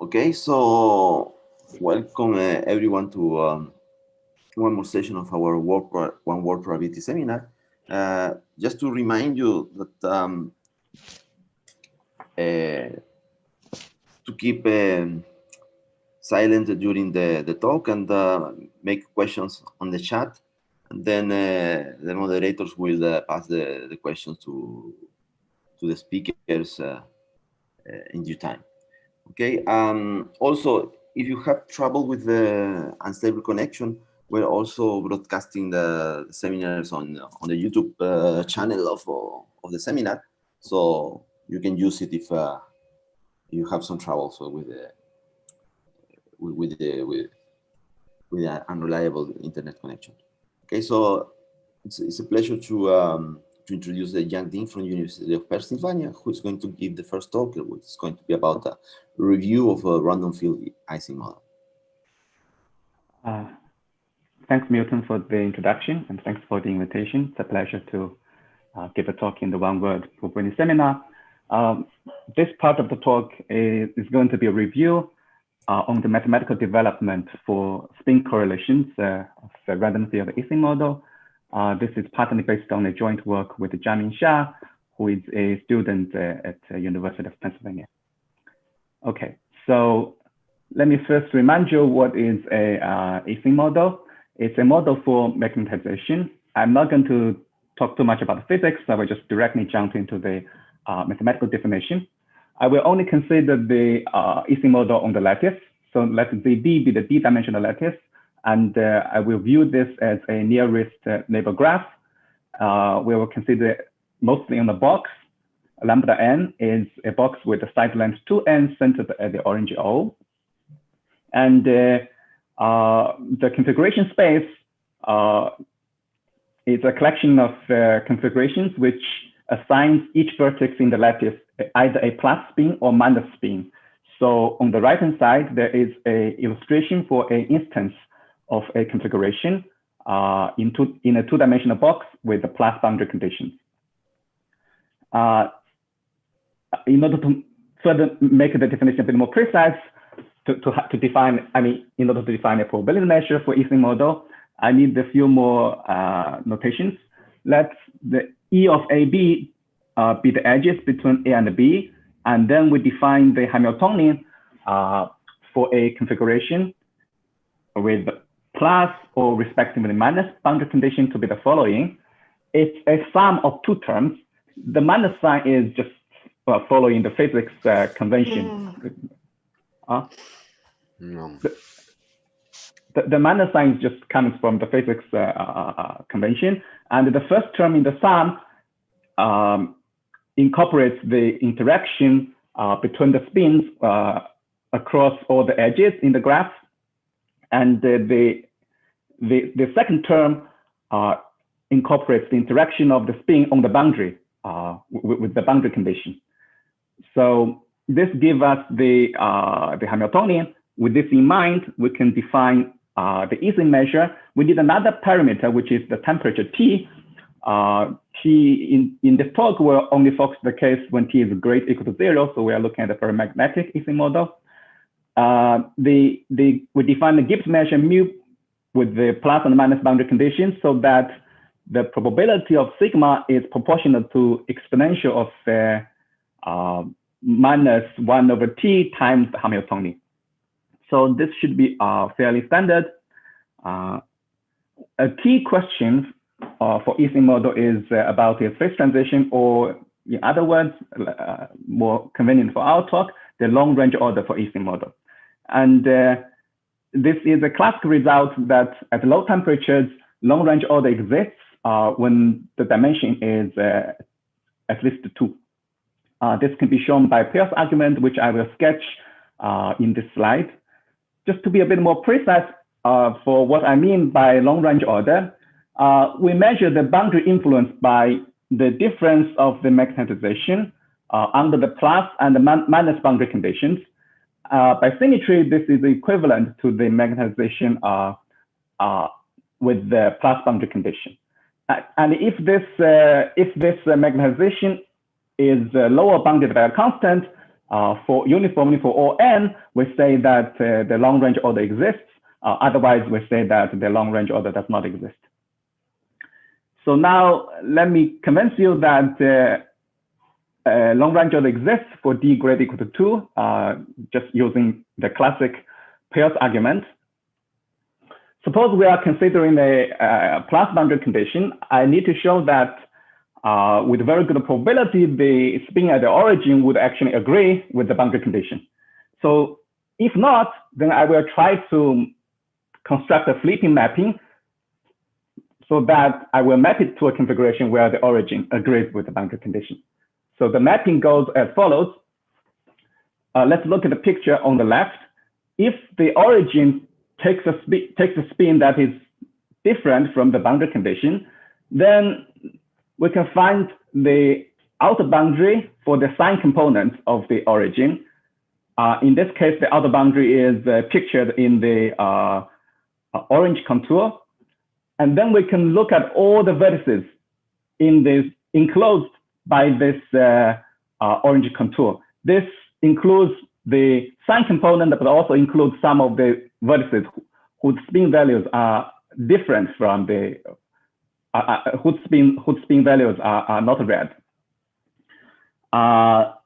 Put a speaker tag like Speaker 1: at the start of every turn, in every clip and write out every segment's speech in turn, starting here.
Speaker 1: Okay, so welcome everyone to one more session of our One Word Probability seminar. Just to remind you that to keep silent during the talk and make questions on the chat, and then the moderators will pass the questions to the speakers in due time. Okay. Also, if you have trouble with the unstable connection, we're also broadcasting the seminars on the YouTube channel of the seminar, so you can use it if you have some trouble with an unreliable internet connection. Okay, so it's a pleasure to introduce Jian from University of Pennsylvania, who is going to give the first talk, which is going to be about a review of a random field Ising model.
Speaker 2: Thanks, Milton, for the introduction, and thanks for the invitation. It's a pleasure to give a talk in the One Word Probability seminar. This part of the talk is going to be a review on the mathematical development for spin correlations of the random field Ising model. This is partly based on a joint work with Jian, who is a student at the University of Pennsylvania. Okay, so let me first remind you what is a Ising model. It's a model for magnetization. I'm not going to talk too much about the physics, so I will just directly jump into the mathematical definition. I will only consider the Ising model on the lattice. So let ZB be the d-dimensional lattice, and I will view this as a nearest neighbor graph. We will consider mostly on the box. Lambda n is a box with a side length 2n centered at the orange O. And the configuration space is a collection of configurations which assigns each vertex in the lattice either a plus spin or minus spin. So on the right-hand side, there is an illustration for an instance of a configuration in a two-dimensional box with the plus boundary conditions. In order to further make the definition a bit more precise, to define, in order to define a probability measure for Ising model, I need a few more notations. Let the E of AB be the edges between A and B, and then we define the Hamiltonian for a configuration with plus or respectively minus boundary condition to be the following. It's a sum of two terms. The minus sign is just following the physics convention. The minus sign just comes from the physics convention, and the first term in the sum incorporates the interaction between the spins across all the edges in the graph, and the second term incorporates the interaction of the spin on the boundary with the boundary condition. So this gives us the Hamiltonian. With this in mind, we can define the Ising measure. We need another parameter, which is the temperature T. T in this talk will only focus the case when T is greater equal to 0. So we are looking at the paramagnetic Ising model. We define the Gibbs measure mu with the plus and minus boundary conditions so that the probability of sigma is proportional to exponential of minus 1 over T times the Hamiltonian. So this should be fairly standard. A key question for Ising model is about the phase transition, or in other words, more convenient for our talk, the long range order for Ising model. And this is a classical result that at low temperatures, long range order exists when the dimension is at least 2. This can be shown by Peirce argument, which I will sketch in this slide. Just to be a bit more precise for what I mean by long range order, we measure the boundary influence by the difference of the magnetization under the plus and the minus boundary conditions. By symmetry, this is equivalent to the magnetization with the plus boundary condition. And if this magnetization is lower bounded by a constant, For uniformly for all n, we say that the long-range order exists. Otherwise, we say that the long-range order does not exist. So now let me convince you that long-range order exists for d greater equal to 2, just using the classic pairs argument. Suppose we are considering a plus boundary condition. I need to show that with very good probability, the spin at the origin would actually agree with the boundary condition. So if not, then I will try to construct a flipping mapping so that I will map it to a configuration where the origin agrees with the boundary condition. So the mapping goes as follows. Let's look at the picture on the left. If the origin takes a spin that is different from the boundary condition, then we can find the outer boundary for the sign component of the origin. In this case, the outer boundary is pictured in the orange contour. And then we can look at all the vertices in this enclosed by this orange contour. This includes the sign component, but also includes some of the vertices whose spin values are different from the whose spin values are not red.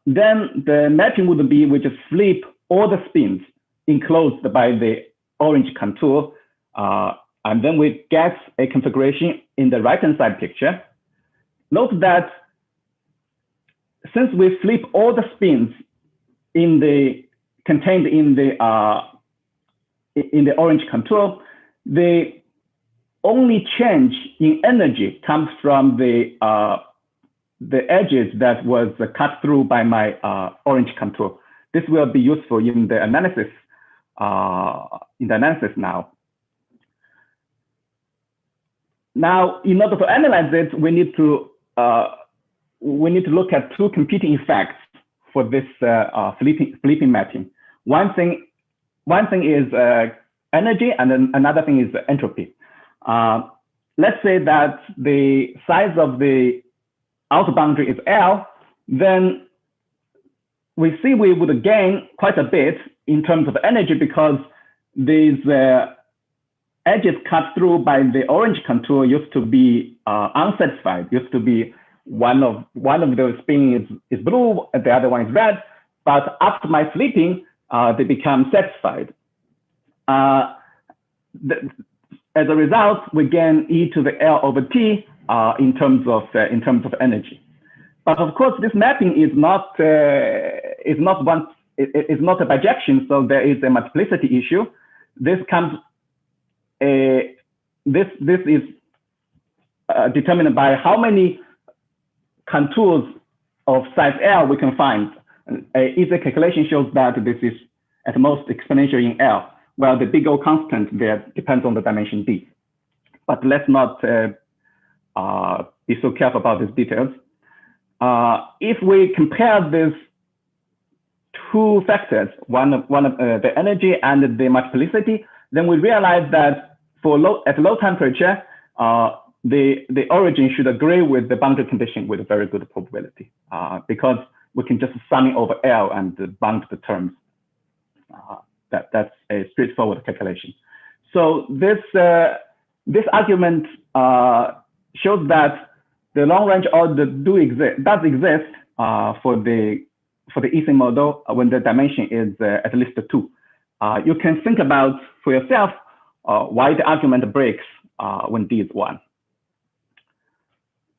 Speaker 2: Then the mapping would be we just flip all the spins enclosed by the orange contour, and then we get a configuration in the right-hand side picture. Note that since we flip all the spins contained in the orange contour, the only change in energy comes from the edges that was cut through by my orange contour. This will be useful in the analysis now. Now, in order to analyze it, we need to look at two competing effects for this flipping mapping. One thing is energy, and then another thing is entropy. Let's say that the size of the outer boundary is L, then we see we would gain quite a bit in terms of energy because these edges cut through by the orange contour used to be unsatisfied, used to be one of those spins is blue, and the other one is red. But after my flipping, they become satisfied. As a result, we gain e to the L over t in terms of energy. But of course, this mapping is not a bijection, so there is a multiplicity issue. This is determined by how many contours of size L we can find. Easy calculation shows that this is at most exponential in L, while the big O constant there depends on the dimension D. But let's not be so careful about these details. If we compare these two factors, one of the energy and the multiplicity, then we realize that at low temperature, the origin should agree with the boundary condition with a very good probability, because we can just sum it over L and bound the terms. That's a straightforward calculation. So this argument shows that the long-range order does exist for the Ising model when the dimension is at least 2. You can think about for yourself why the argument breaks when D is 1.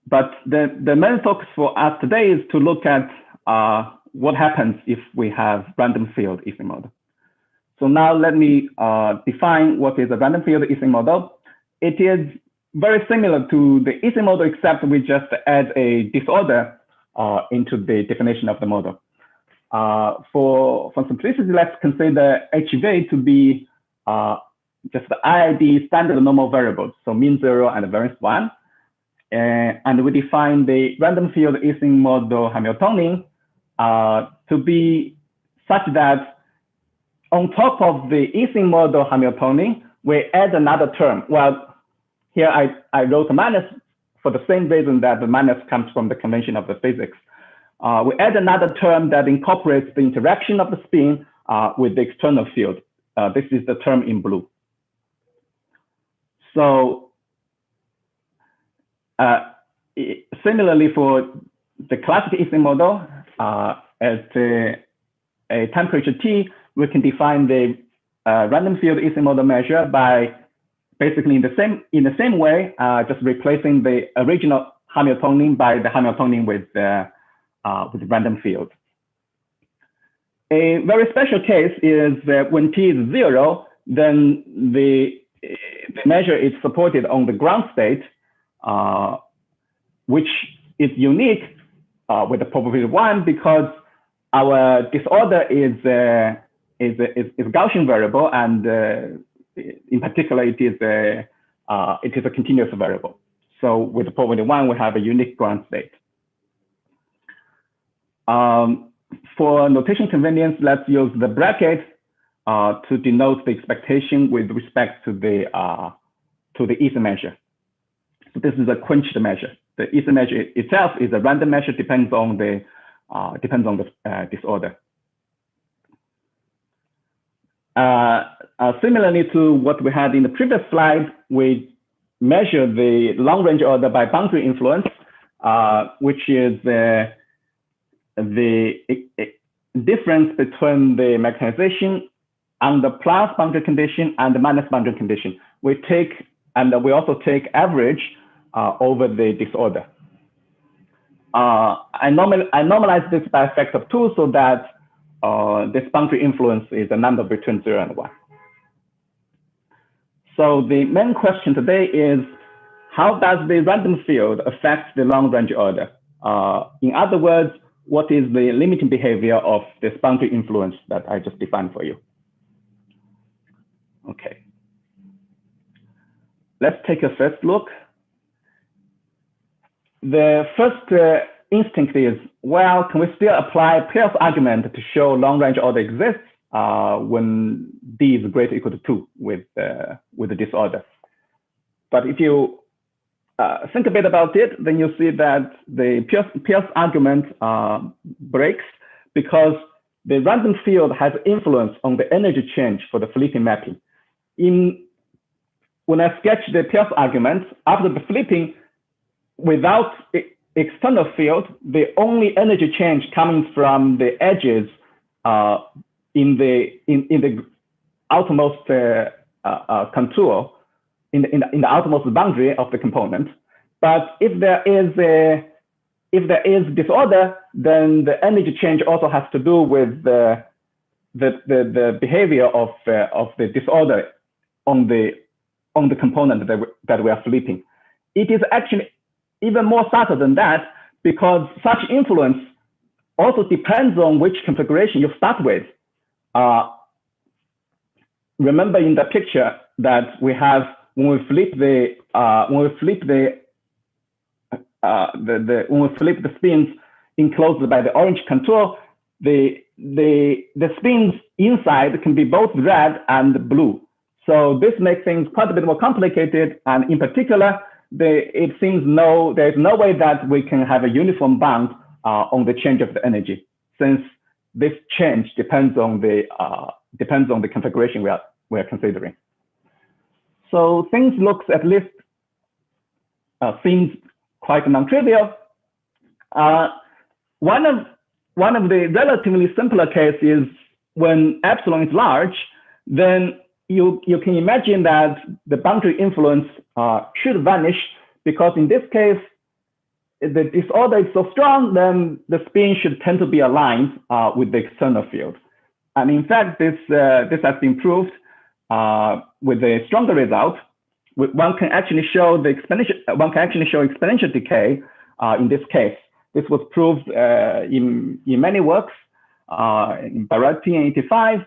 Speaker 2: But the main focus for us today is to look at what happens if we have random field Ising model. So now let me define what is a random field Ising model. It is very similar to the Ising model, except we just add a disorder into the definition of the model. For simplicity, let's consider HV to be just the IID standard normal variables, so mean 0 and variance 1. And we define the random field Ising model Hamiltonian to be such that on top of the Ising model Hamiltonian, we add another term. Well, here I wrote a minus for the same reason that the minus comes from the convention of the physics. we add another term that incorporates the interaction of the spin with the external field. This is the term in blue. So similarly for the classical Ising model, at a temperature T, we can define the random field Ising model measure by basically in the same way, just replacing the original Hamiltonian by the Hamiltonian with random field. A very special case is when T is 0, then the measure is supported on the ground state, which is unique with the probability 1 because our disorder is Gaussian variable, and in particular it is a continuous variable. So with the probability 1, we have a unique ground state. For notation convenience, let's use the bracket to denote the expectation with respect to the Ising measure. So this is a quenched measure. The Ising measure itself is a random measure, depends on the disorder. Similarly to what we had in the previous slide, we measure the long-range order by boundary influence, which is the difference between the mechanization under plus boundary condition and the minus boundary condition. We also take average over the disorder. I normalize this by a factor of 2 so that this boundary influence is a number between 0 and 1. So the main question today is, how does the random field affect the long-range order? In other words, what is the limiting behavior of this boundary influence that I just defined for you? Okay. Let's take a first look. The first instinct is, well, can we still apply Peirce argument to show long-range order exists when D is greater or equal to 2 with the disorder? But if you think a bit about it, then you see that the Peirce argument breaks because the random field has influence on the energy change for the flipping mapping. When I sketch the Peirce argument, after the flipping, without external field, the only energy change coming from the edges in the outermost contour, in the outermost boundary of the component. But if there is disorder, then the energy change also has to do with the behavior of the disorder on the component that we are flipping. It is actually even more subtle than that, because such influence also depends on which configuration you start with. Remember in the picture that we have when we flip the spins enclosed by the orange contour, the spins inside can be both red and blue. So this makes things quite a bit more complicated, and in particular, it seems there is no way that we can have a uniform bound on the change of the energy, since this change depends on the configuration we are considering. So things looks at least seems quite non-trivial. One of the relatively simpler cases is when epsilon is large, then you can imagine that the boundary influence should vanish, because in this case, the disorder is so strong, then the spin should tend to be aligned with the external field. And in fact, this has been proved with a stronger result. One can actually show exponential decay in this case. This was proved in many works, in Baratti in 85,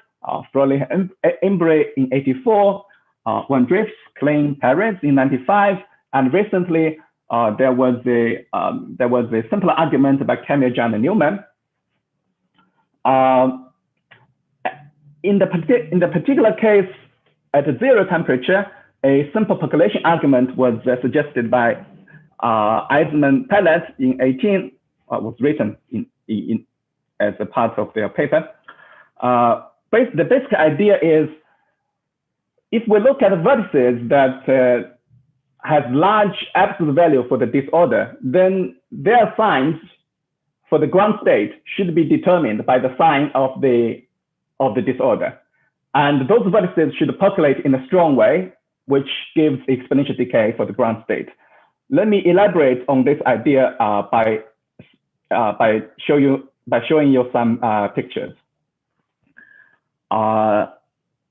Speaker 2: Fröhlich Embre in 84, Van Drifts, Klein, Perez in 95, and recently there was a simpler argument by Camille, Jian, and Newman. In the particular case, at a 0 temperature, a simple population argument was suggested by Eisman Pellet in 18, was written in as a part of their paper. The basic idea is, if we look at vertices that has large absolute value for the disorder, then their signs for the ground state should be determined by the sign of the disorder. And those vertices should populate in a strong way, which gives exponential decay for the ground state. Let me elaborate on this idea by showing you some pictures.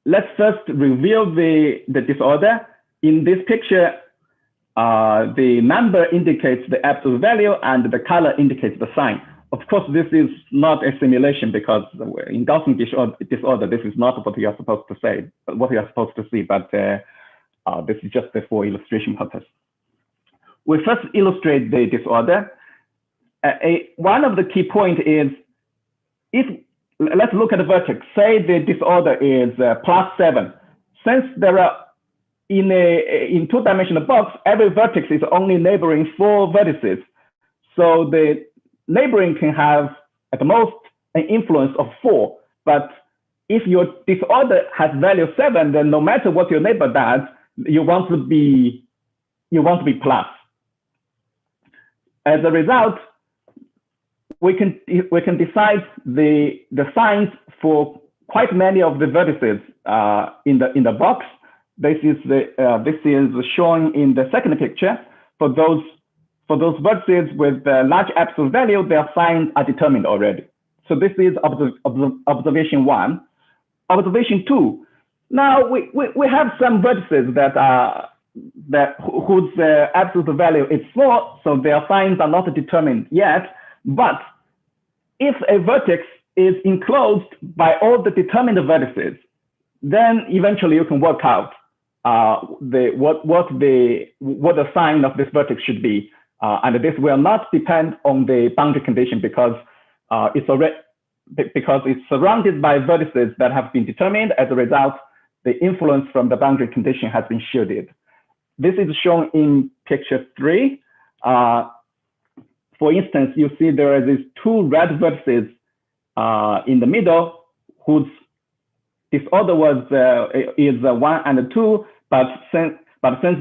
Speaker 2: Let's first reveal the disorder. In this picture, the number indicates the absolute value and the color indicates the sign. Of course, this is not a simulation because in Gaussian disorder, this is not what you are supposed to say, what you are supposed to see, but this is just for illustration purpose. We first illustrate the disorder. One of the key points is, let's look at the vertex. Say the disorder is +7. Since there are in two-dimensional box, every vertex is only neighboring 4 vertices. So the neighboring can have at the most an influence of 4. But if your disorder has value 7, then no matter what your neighbor does, you want to be plus. As a result, we can decide the signs for quite many of the vertices in the box. This is shown in the second picture. For those vertices with large absolute value, their signs are determined already. So this is observation 1. Observation 2. Now we have some vertices whose absolute value is 4, so their signs are not determined yet. But if a vertex is enclosed by all the determined vertices, then eventually you can work out what the sign of this vertex should be, and this will not depend on the boundary condition because it's surrounded by vertices that have been determined. As a result, the influence from the boundary condition has been shielded. This is shown in picture 3. For instance, you see there are these 2 red vertices in the middle whose disorder is 1 and 2, but since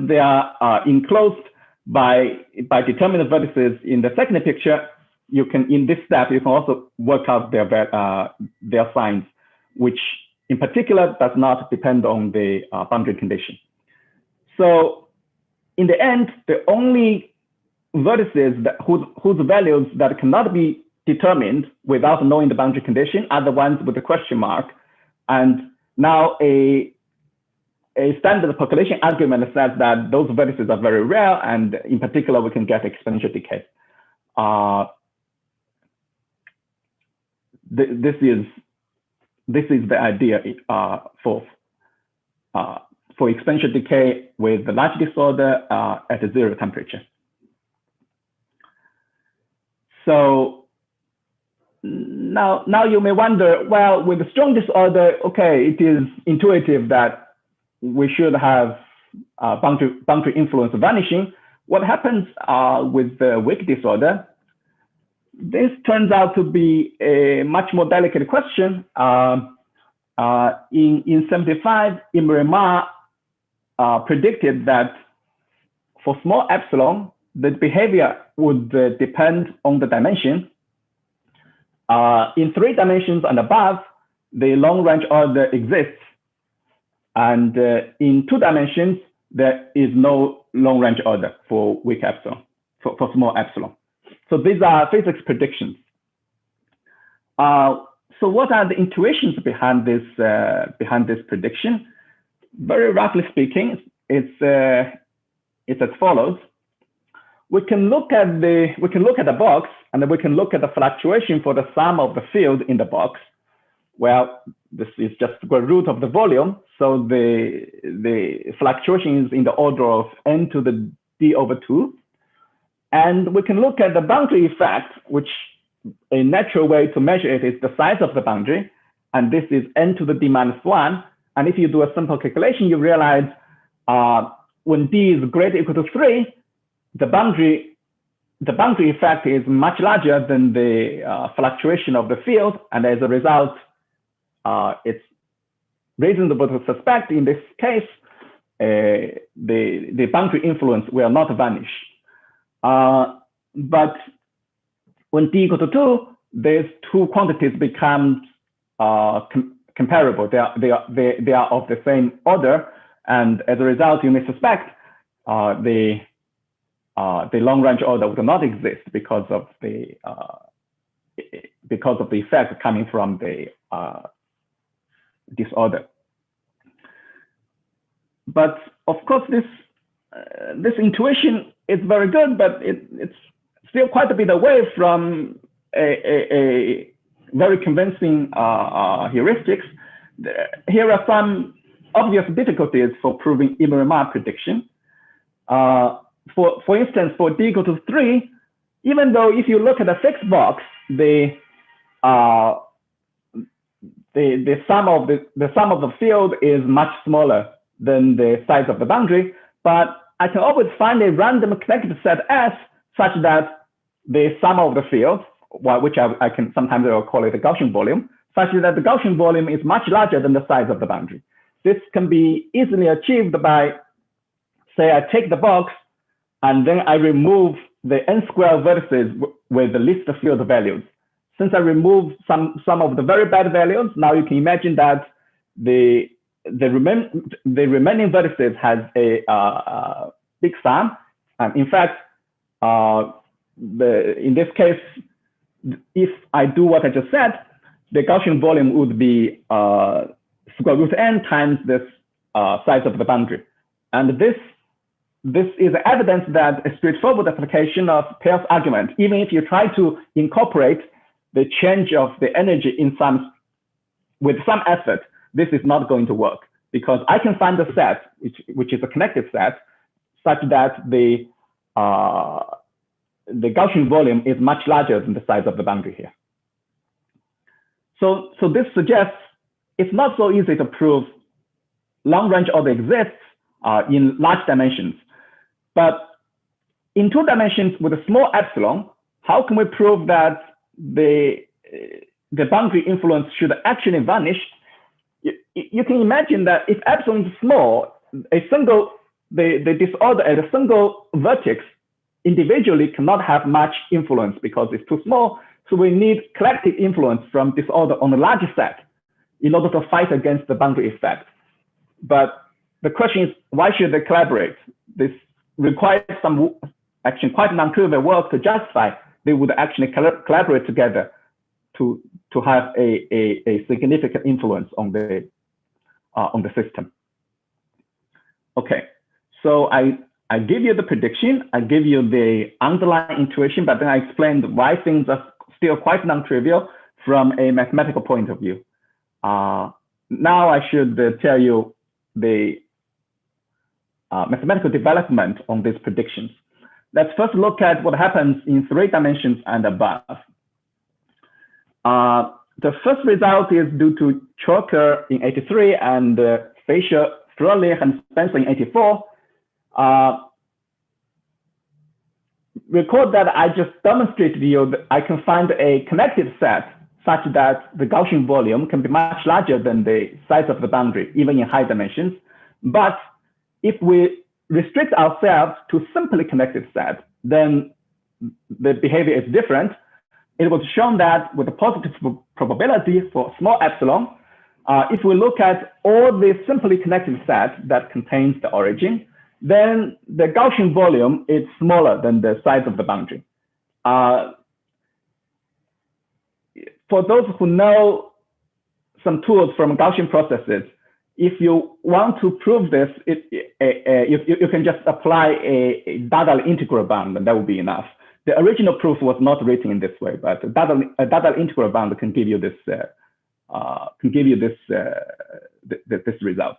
Speaker 2: they are enclosed by determined vertices in the second picture, in this step you can also work out their signs, which in particular does not depend on the boundary condition. So in the end, the only vertices whose values that cannot be determined without knowing the boundary condition are the ones with the question mark. And now a standard population argument says that those vertices are very rare, and in particular, we can get exponential decay. This is the idea for exponential decay with the large disorder at a 0 temperature. So now you may wonder, well, with the strong disorder, okay, it is intuitive that we should have boundary influence vanishing. What happens with the weak disorder? This turns out to be a much more delicate question. In 75, Imre predicted that for small epsilon, the behavior would depend on the dimension. In 3 dimensions and above, the long range order exists. And in 2 dimensions, there is no long range order for weak epsilon, for small epsilon. So these are physics predictions. So what are the intuitions behind this prediction? Very roughly speaking, it's as follows. We can look at the box, and then we can look at the fluctuation for the sum of the field in the box. Well, this is just the square root of the volume, so the fluctuation is in the order of n to the d over 2. And we can look at the boundary effect, which a natural way to measure it is the size of the boundary, and this is n to the d minus 1. And if you do a simple calculation, you realize when d is greater or equal to 3, the boundary the boundary effect is much larger than the fluctuation of the field, and as a result, it's reasonable to suspect in this case the boundary influence will not vanish. But when d equal to 2, these two quantities become comparable. They are of the same order, and as a result, you may suspect the long-range order would not exist because of the effect coming from the disorder. But of course, this intuition is very good, but it's still quite a bit away from a very convincing heuristics. Here are some obvious difficulties for proving Imerima prediction. For instance, for d equal to 3, even though if you look at a fixed box, the sum of the field is much smaller than the size of the boundary, but I can always find a random connected set S such that the sum of the field, which I can sometimes call it the Gaussian volume, such that the Gaussian volume is much larger than the size of the boundary. This can be easily achieved by, say, I take the box and then I remove the n square vertices with the least field values. Since I remove some of the very bad values, now you can imagine that the remaining vertices has a big sum. And in fact, in this case, if I do what I just said, the Gaussian volume would be square root n times this size of the boundary. And this is evidence that a straightforward application of Peirce argument, even if you try to incorporate the change of the energy in with some effort, this is not going to work, because I can find a set which is a connected set such that the Gaussian volume is much larger than the size of the boundary here. So this suggests it's not so easy to prove long-range order exists in large dimensions. But in 2 dimensions with a small epsilon, how can we prove that the boundary influence should actually vanish? You can imagine that if epsilon is small, the disorder at a single vertex individually cannot have much influence because it's too small. So we need collective influence from disorder on a larger set in order to fight against the boundary effect. But the question is, why should they collaborate? This requires some actually quite non-trivial work to justify they would actually collaborate together to have a significant influence on the system. Okay, so I give you the prediction, I give you the underlying intuition, but then I explained why things are still quite non-trivial from a mathematical point of view. Now I should tell you the mathematical development on these predictions. Let's first look at what happens in 3 dimensions and above. The first result is due to Chalker in 83 and Fischer, Froelich, and Spencer in 84. Recall that I just demonstrated to you that I can find a connected set such that the Gaussian volume can be much larger than the size of the boundary, even in high dimensions. But if we restrict ourselves to simply connected set, then the behavior is different. It was shown that with a positive probability for small epsilon, if we look at all the simply connected set that contains the origin, then the Gaussian volume is smaller than the size of the boundary. For those who know some tools from Gaussian processes, if you want to prove this, you can just apply a Dada integral bound, and that will be enough. The original proof was not written in this way, but a Dada integral bound can give you this this result.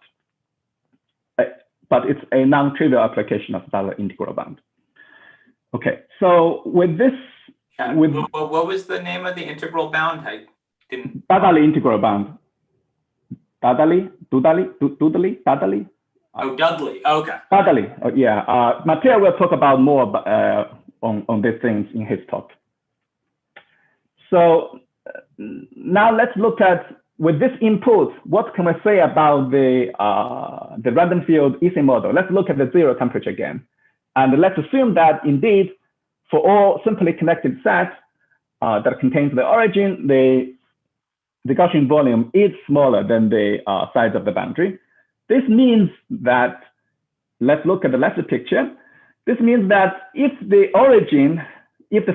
Speaker 2: But it's a non-trivial application of Dada integral bound. Okay, so with this,
Speaker 3: what was the name of the integral bound? I didn't.
Speaker 2: Dada integral bound. Dudley.
Speaker 3: Oh, Dudley. Okay.
Speaker 2: Dudley. Yeah. Mateo will talk about more on these things in his talk. So now let's look at, with this input, what can we say about the random field EC model? Let's look at the zero temperature again. And let's assume that indeed, for all simply connected sets that contains the origin, the Gaussian volume is smaller than the size of the boundary. This means that, let's look at the lesser picture. This means that if the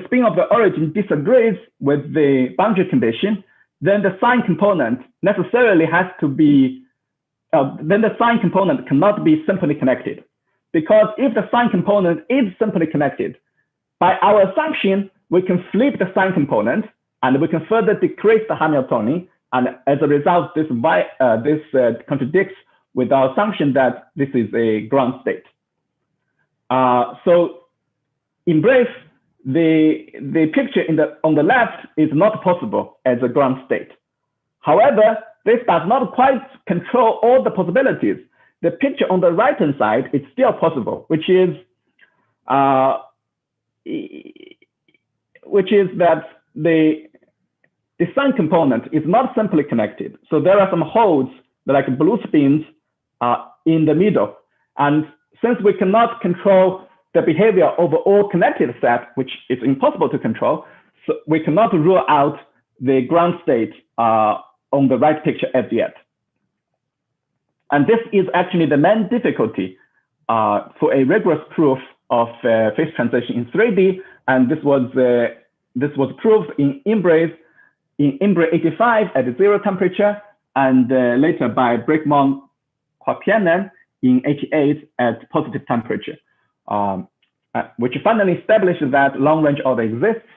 Speaker 2: spin of the origin disagrees with the boundary condition, then the sign component necessarily has to be, then the sign component cannot be simply connected. Because if the sign component is simply connected, by our assumption, we can flip the sign component and we can further decrease the Hamiltonian. And as a result, this contradicts with our assumption that this is a ground state. So in brief, the picture on the left is not possible as a ground state. However, this does not quite control all the possibilities. The picture on the right-hand side is still possible, which is that the sign component is not simply connected. So there are some holes, like blue spins, in the middle. And since we cannot control the behavior of all connected sets, which is impossible to control, so we cannot rule out the ground state on the right picture as yet. And this is actually the main difficulty for a rigorous proof of phase transition in 3D. And this was proved in Imbre 85 at 0 temperature, and later by Brickman-Quapianen in 88 at positive temperature, which finally established that long-range order exists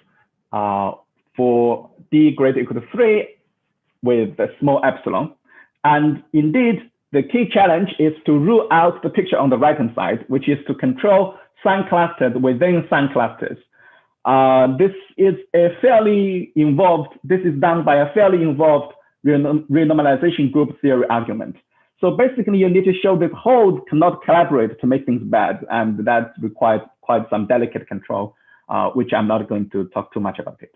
Speaker 2: for d greater or equal to 3 with a small epsilon. And indeed, the key challenge is to rule out the picture on the right-hand side, which is to control sign clusters within sign clusters. This is done by a fairly involved renormalization group theory argument. So basically, you need to show that holes cannot collaborate to make things bad, and that requires quite some delicate control, which I'm not going to talk too much about it.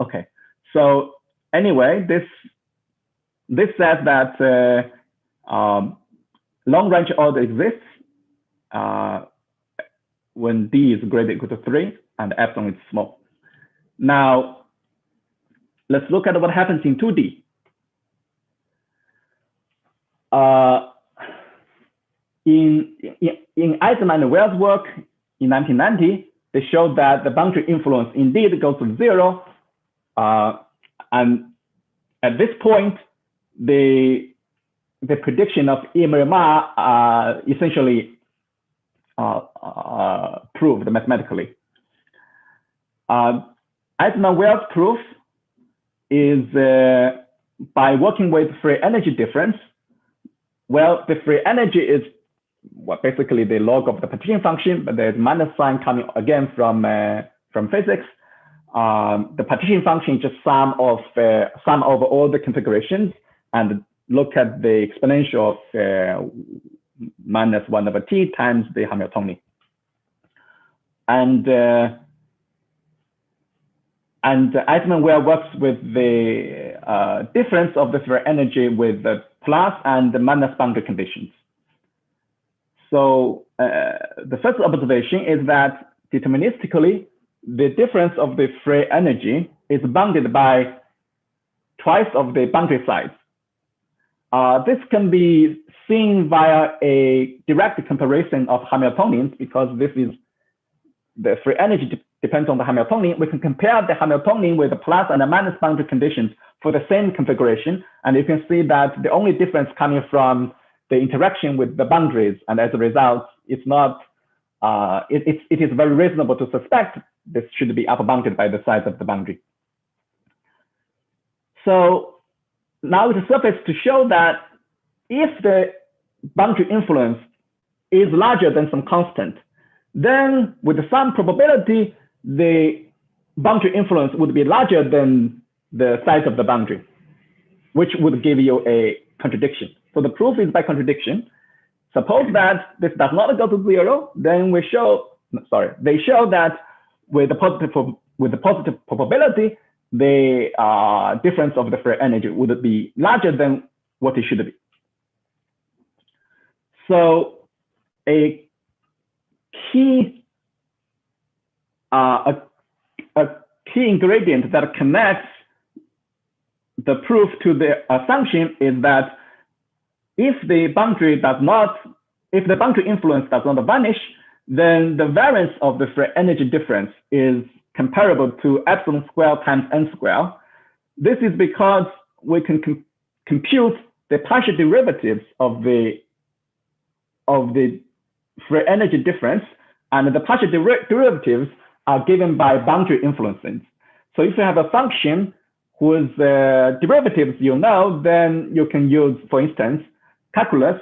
Speaker 2: Okay, so anyway, this says that long-range order exists when d is greater or equal to 3 and epsilon is small. Now, let's look at what happens in 2D. In Eisenman and Wirth's work in 1990, they showed that the boundary influence indeed goes to 0. And at this point, the prediction of Imre essentially proved mathematically. Eisenman-Wirth's proof is by working with free energy difference. Well, the free energy is basically the log of the partition function, but there's minus sign coming again from physics. The partition function is just sum over all the configurations, and look at the exponential of minus 1 over t times the Hamiltonian. And Eisenman-Wirth works with the difference of the free energy with the plus and the minus boundary conditions. So the first observation is that deterministically, the difference of the free energy is bounded by twice of the boundary size. This can be seen via a direct comparison of Hamiltonians, because this is the free energy depends on the Hamiltonian. We can compare the Hamiltonian with the plus and the minus boundary conditions for the same configuration. And you can see that the only difference coming from the interaction with the boundaries. And as a result, it's not, it is very reasonable to suspect this should be upper bounded by the size of the boundary. So now it's surface to show that if the boundary influence is larger than some constant, then with some probability, the boundary influence would be larger than the size of the boundary, which would give you a contradiction. So the proof is by contradiction. Suppose that this does not go to 0, then we show they show that with the positive probability, the difference of the free energy would be larger than what it should be. So a key ingredient that connects the proof to the assumption is that if the boundary influence does not vanish, then the variance of the free energy difference is comparable to epsilon squared times n squared. This is because we can compute the partial derivatives of the free energy difference, and the partial derivatives are given by boundary influences. So if you have a function whose derivatives you know, then you can use, for instance, calculus.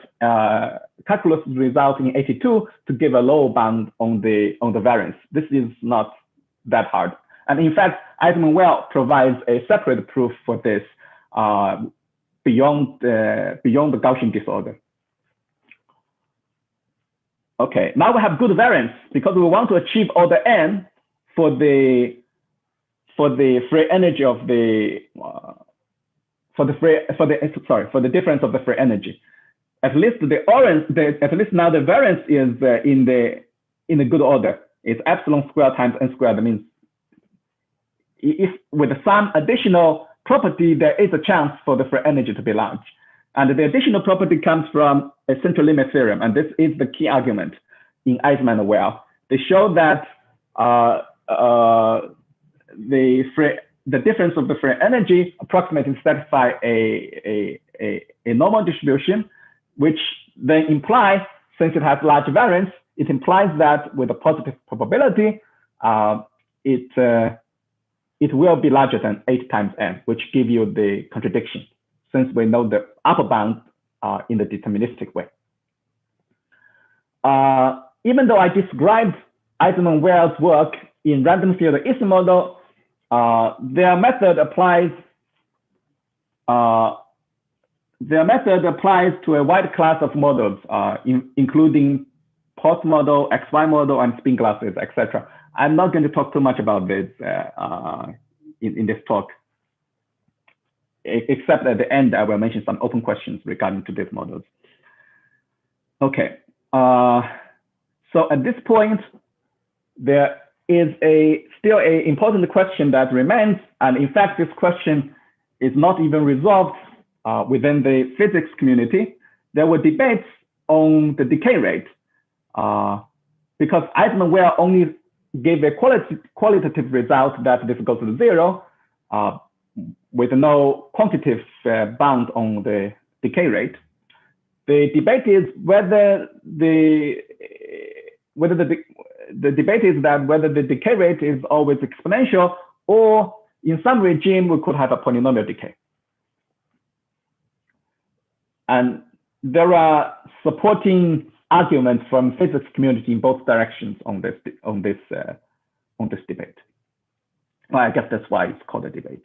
Speaker 2: Calculus results in 82 to give a lower bound on the variance. This is not that hard. And in fact, Eisman-Weil provides a separate proof for this beyond the Gaussian disorder. Okay, now we have good variance because we want to achieve order n for the free energy of the for the difference of the free energy. At least now the variance is in the good order. It's epsilon squared times n squared. That means if with some additional property, there is a chance for the free energy to be large. And the additional property comes from a central limit theorem, and this is the key argument in Eisman-Weil. They show that the difference of the free energy approximately satisfy a normal distribution, which then implies, since it has large variance, it implies that with a positive probability, it will be larger than 8 times n, which give you the contradiction, since we know the upper bound in the deterministic way. Even though I described Eisman-Weil's work in random field Ising model, their method applies to a wide class of models, including pulse model, XY model, and spin glasses, etc. I'm not going to talk too much about this in this talk, except at the end, I will mention some open questions regarding to these models. Okay, so at this point, there is still an important question that remains, and in fact, this question is not even resolved within the physics community. There were debates on the decay rate because Eisman-Weil only gave a qualitative result that this goes to 0 with no quantitative bound on the decay rate. The debate is whether the debate is that whether the decay rate is always exponential, or in some regime we could have a polynomial decay. And there are supporting arguments from physics community in both directions on this debate. Well, I guess that's why it's called a debate.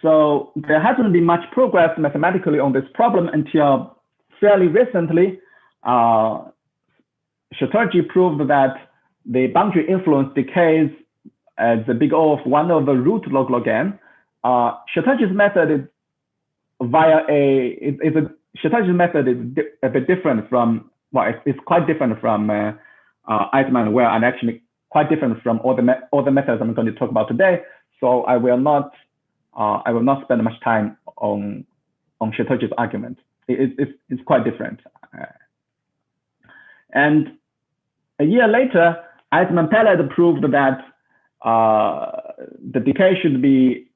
Speaker 2: So there hasn't been much progress mathematically on this problem until fairly recently. Chatterjee proved that the boundary influence decays as the big O of 1 over root log n. Chatterjee's method is Chatterjee's method is a bit different from, well, it's quite different from Eisman-Weil, and actually quite different from all the methods I'm going to talk about today. So I will not spend much time on Chatterjee's argument. It's quite different. And a year later, Eisman-Pellet proved that the decay should be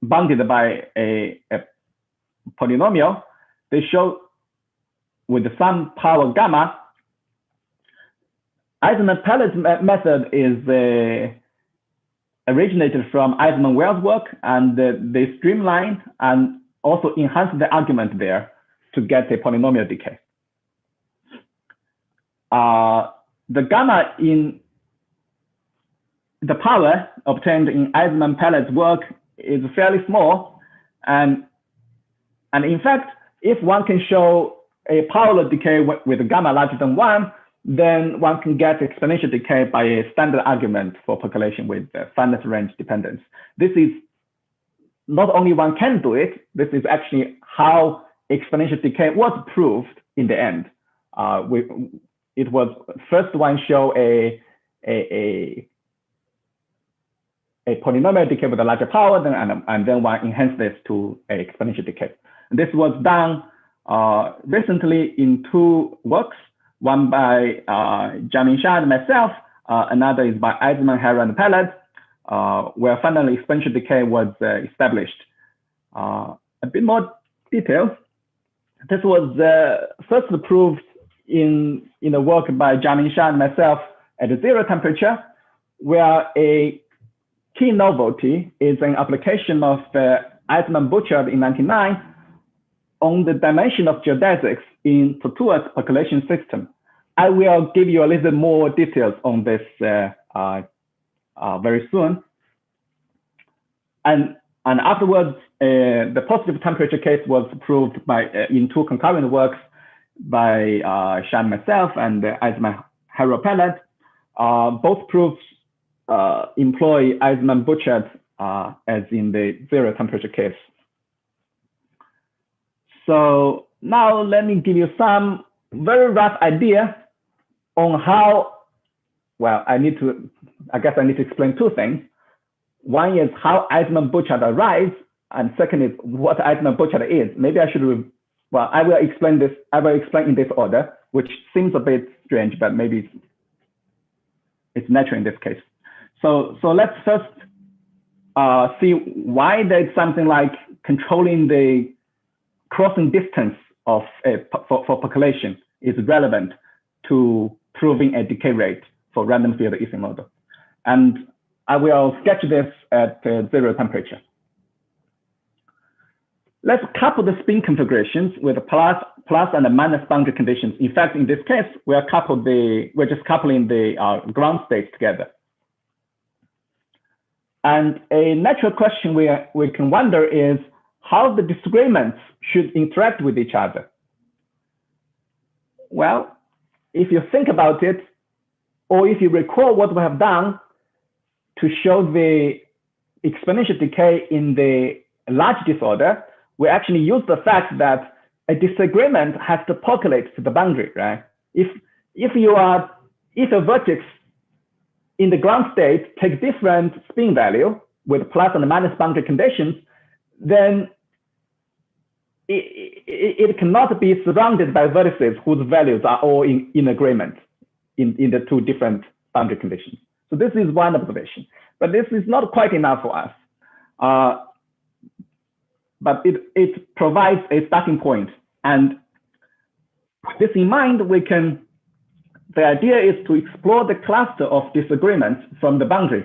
Speaker 2: bounded by a polynomial. They show with some power gamma. Eisman-Pellet's method is originated from Eisman-Weil's work, and they streamline and also enhance the argument there to get a polynomial decay. The gamma in the power obtained in Eisman-Pellet's work is fairly small, and in fact, if one can show a power decay with gamma larger than 1, then one can get exponential decay by a standard argument for percolation with finite range dependence. This is not only one can do it, this is actually how exponential decay was proved in the end. It was first one show a polynomial decay with a larger power, and then one enhanced this to an exponential decay. And this was done recently in 2 works, one by Jian and myself, another is by Eisman, Harrow, and Pellet, where finally exponential decay was established. A bit more details. This was first proved in a work by Jian and myself at 0 temperature, where a key novelty is an application of Eisman-Bouchard in 1999 on the dimension of geodesics in tortuous percolation system. I will give you a little more details on this very soon. And afterwards, the positive temperature case was proved by in 2 concurrent works by Jian myself and Eisman Harrow Pellet. Both proofs employ Eisman-Bouchard as in the 0 temperature case. So now let me give you some very rough idea on how, well, I guess I need to explain 2 things. One is how Eisman-Bouchard arrives, and second is what Eisman-Bouchard is. Maybe I should, well, I will explain this, I will explain in this order, which seems a bit strange, but maybe it's natural in this case. So let's first see why there's something like controlling the crossing distance of for percolation is relevant to proving a decay rate for random field Ising model. And I will sketch this at 0 temperature. Let's couple the spin configurations with the plus and the minus boundary conditions. In fact, in this case, we're just coupling the ground states together. And a natural question we can wonder is how the disagreements should interact with each other. Well, if you think about it, or if you recall what we have done to show the exponential decay in the large disorder, we actually use the fact that a disagreement has to percolate to the boundary, right? If a vertex in the ground state take different spin value with plus and minus boundary conditions, then it cannot be surrounded by vertices whose values are all in agreement in the 2 different boundary conditions. So this is one observation, but this is not quite enough for us. But it provides a starting point. And with this in mind, the idea is to explore the cluster of disagreements from the boundary.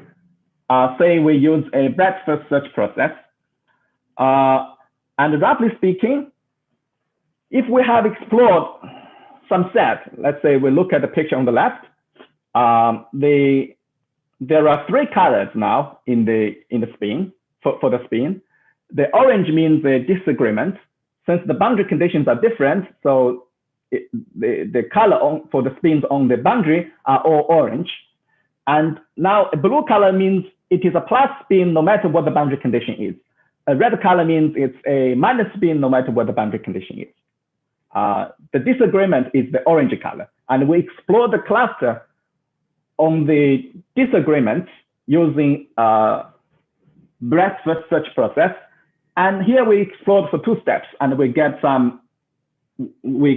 Speaker 2: Say we use a breadth-first search process. And roughly speaking, if we have explored some set, let's say we look at the picture on the left, there are 3 colors now in the spin, for the spin. The orange means the disagreement. Since the boundary conditions are different, so the color for the spins on the boundary are all orange. And now a blue color means it is a plus spin no matter what the boundary condition is. A red color means it's a minus spin no matter what the boundary condition is. The disagreement is the orange color. And we explore the cluster on the disagreement using breadth-first search process. And here we explored for 2 steps, and we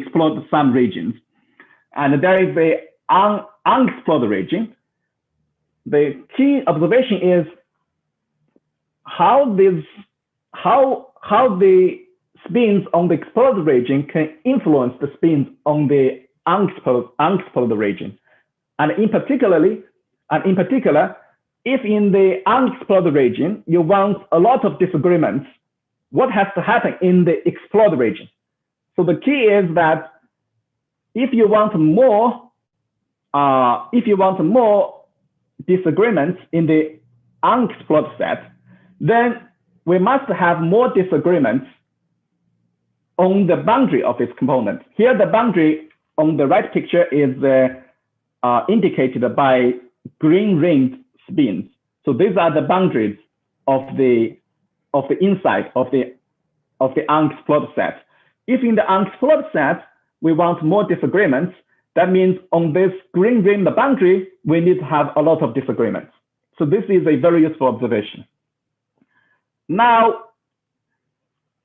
Speaker 2: explored some regions. And there is the unexplored region. The key observation is how the spins on the explored region can influence the spins on the unexplored region. And in particular, if in the unexplored region you want a lot of disagreements, what has to happen in the explored region? So the key is that if you want more disagreements in the unexplored set, then we must have more disagreements on the boundary of its component. Here, the boundary on the right picture is indicated by green ringed spins. So these are the boundaries of the inside of the unexplored set. If in the unexplored set we want more disagreements, that means on this green ringed boundary we need to have a lot of disagreements. So this is a very useful observation. Now,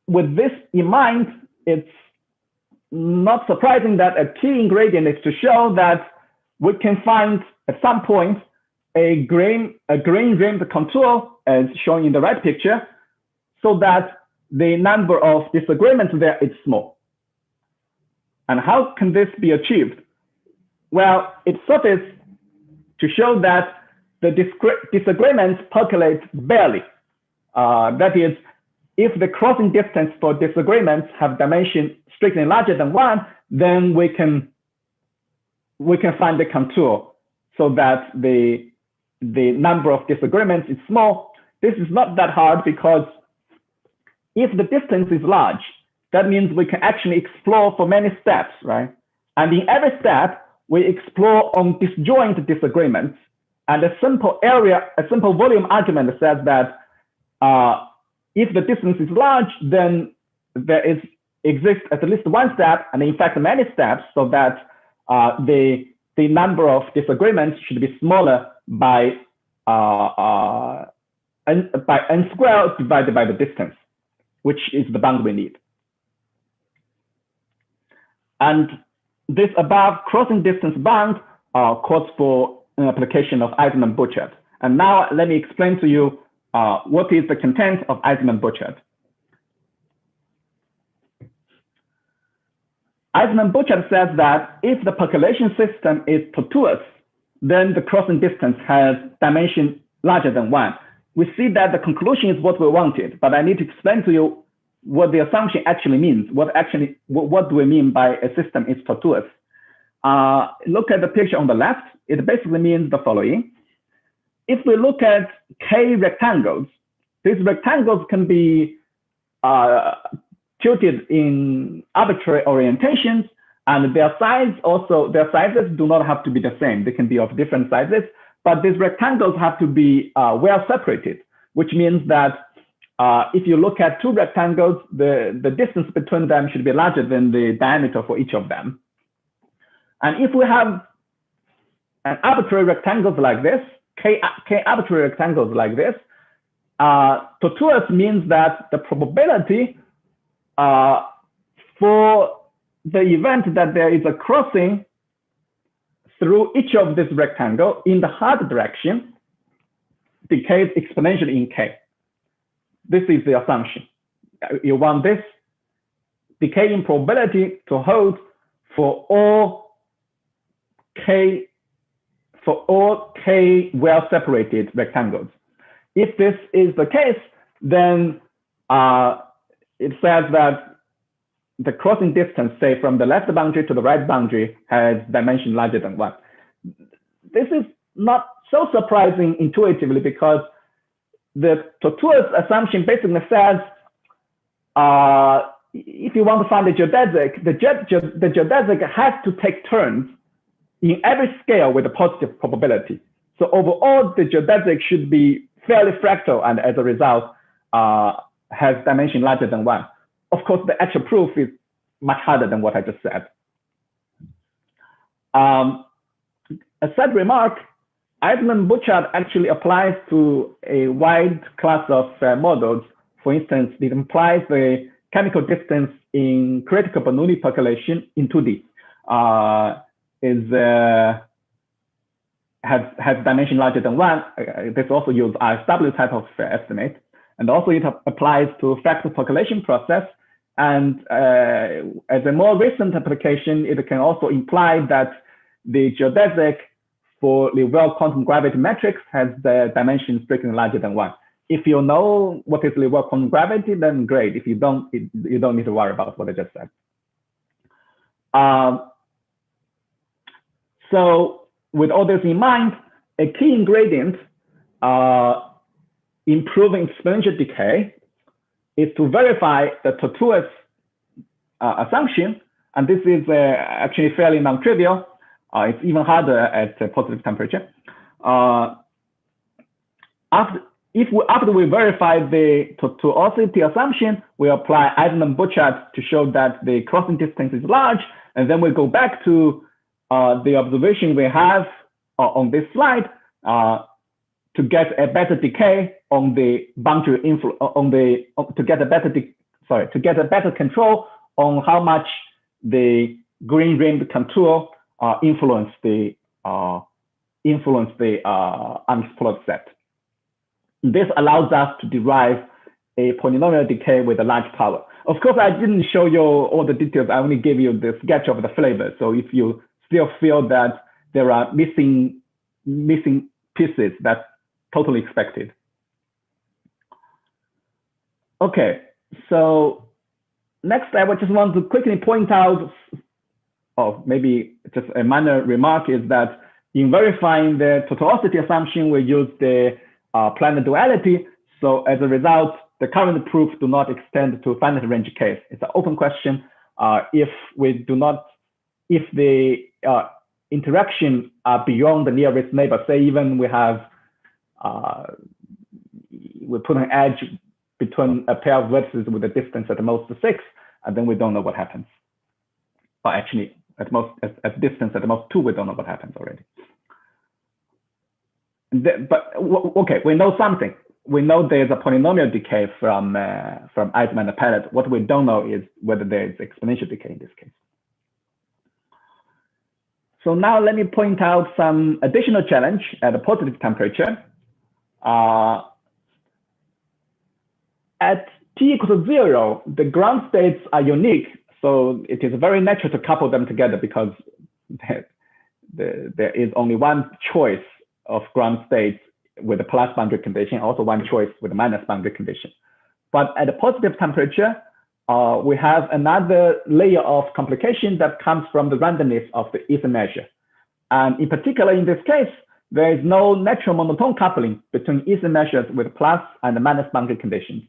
Speaker 2: with this in mind, it's not surprising that a key ingredient is to show that we can find at some point a green rimmed contour as shown in the right picture, so that the number of disagreements there is small. And how can this be achieved? Well, it serves to show that the disagreements percolate barely. That is, if the crossing distance for disagreements have dimension strictly larger than 1, then we can find the contour so that the number of disagreements is small. This is not that hard because if the distance is large, that means we can actually explore for many steps, right? And in every step, we explore on disjoint disagreements. And a simple volume argument says that if the distance is large, then there exists at least one step, and in fact many steps, so that the number of disagreements should be smaller by n squared divided by the distance, which is the bound we need. And this above crossing distance bound calls for an application of Eisenman-Bouchard. And now let me explain to you what is the content of Eisenman-Bouchard. Eisenman-Bouchard says that if the percolation system is tortuous, then the crossing distance has dimension larger than 1. We see that the conclusion is what we wanted, but I need to explain to you what the assumption actually means. What do we mean by a system is tortuous? Look at the picture on the left. It basically means the following. If we look at K rectangles, these rectangles can be tilted in arbitrary orientations, and their sizes do not have to be the same. They can be of different sizes, but these rectangles have to be well separated, which means that if you look at two rectangles, the distance between them should be larger than the diameter for each of them. And if we have an arbitrary rectangles like this, K arbitrary rectangles like this, tortuous means that the probability for the event that there is a crossing through each of this rectangle in the hard direction decays exponentially in K. This is the assumption. You want this decaying probability to hold for all K well separated rectangles. If this is the case, then it says that the crossing distance, say from the left boundary to the right boundary, has dimension larger than 1. This is not so surprising intuitively, because the tortuous assumption basically says if you want to find the geodesic, the geodesic has to take turns in every scale with a positive probability. So overall, the geodesic should be fairly fractal, and as a result, has dimension larger than 1. Of course, the actual proof is much harder than what I just said. A side remark, Eisenman-Bouchard actually applies to a wide class of models. For instance, it implies the chemical distance in critical Bernoulli percolation in 2D has dimension larger than 1. This also uses RSW type of estimate. And also it applies to fractal percolation process. And as a more recent application, it can also imply that the geodesic for the Liouville quantum gravity matrix has the dimension strictly larger than 1. If you know what is Liouville quantum gravity, then great. If you don't, you don't need to worry about what I just said. So with all this in mind, a key ingredient improving exponential decay is to verify the tortuous assumption, and this is actually fairly non-trivial. It's even harder at positive temperature. After we verify the tortuosity assumption, we apply Eisenman-Burchard to show that the crossing distance is large, and then we go back to the observation we have on this slide to get a better decay on the boundary to get a better control on how much the green rimmed contour influence the unexplored set. This allows us to derive a polynomial decay with a large power. Of course, I didn't show you all the details. I only gave you the sketch of the flavor. So if you still feel that there are missing pieces, that's totally expected. Okay, so next I just want to quickly point out, or maybe just a minor remark, is that in verifying the tortuosity assumption, we use the planar duality. So as a result, the current proof do not extend to finite range case. It's an open question. If the interaction are beyond the nearest neighbor, say even we have, we put an edge between a pair of vertices with a distance at the most 6, and then we don't know what happens. Or actually, at distance at the most 2, we don't know what happens already. But okay, we know something. We know there's a polynomial decay from Eisenman and Pellet. What we don't know is whether there's exponential decay in this case. So now let me point out some additional challenge at a positive temperature. At t equals 0, the ground states are unique. So it is very natural to couple them together because there is only one choice of ground states with a plus boundary condition, also one choice with a minus boundary condition. But at a positive temperature, we have another layer of complication that comes from the randomness of the ether measure. And in particular, in this case, there is no natural monotone coupling between ether measures with plus and minus boundary conditions.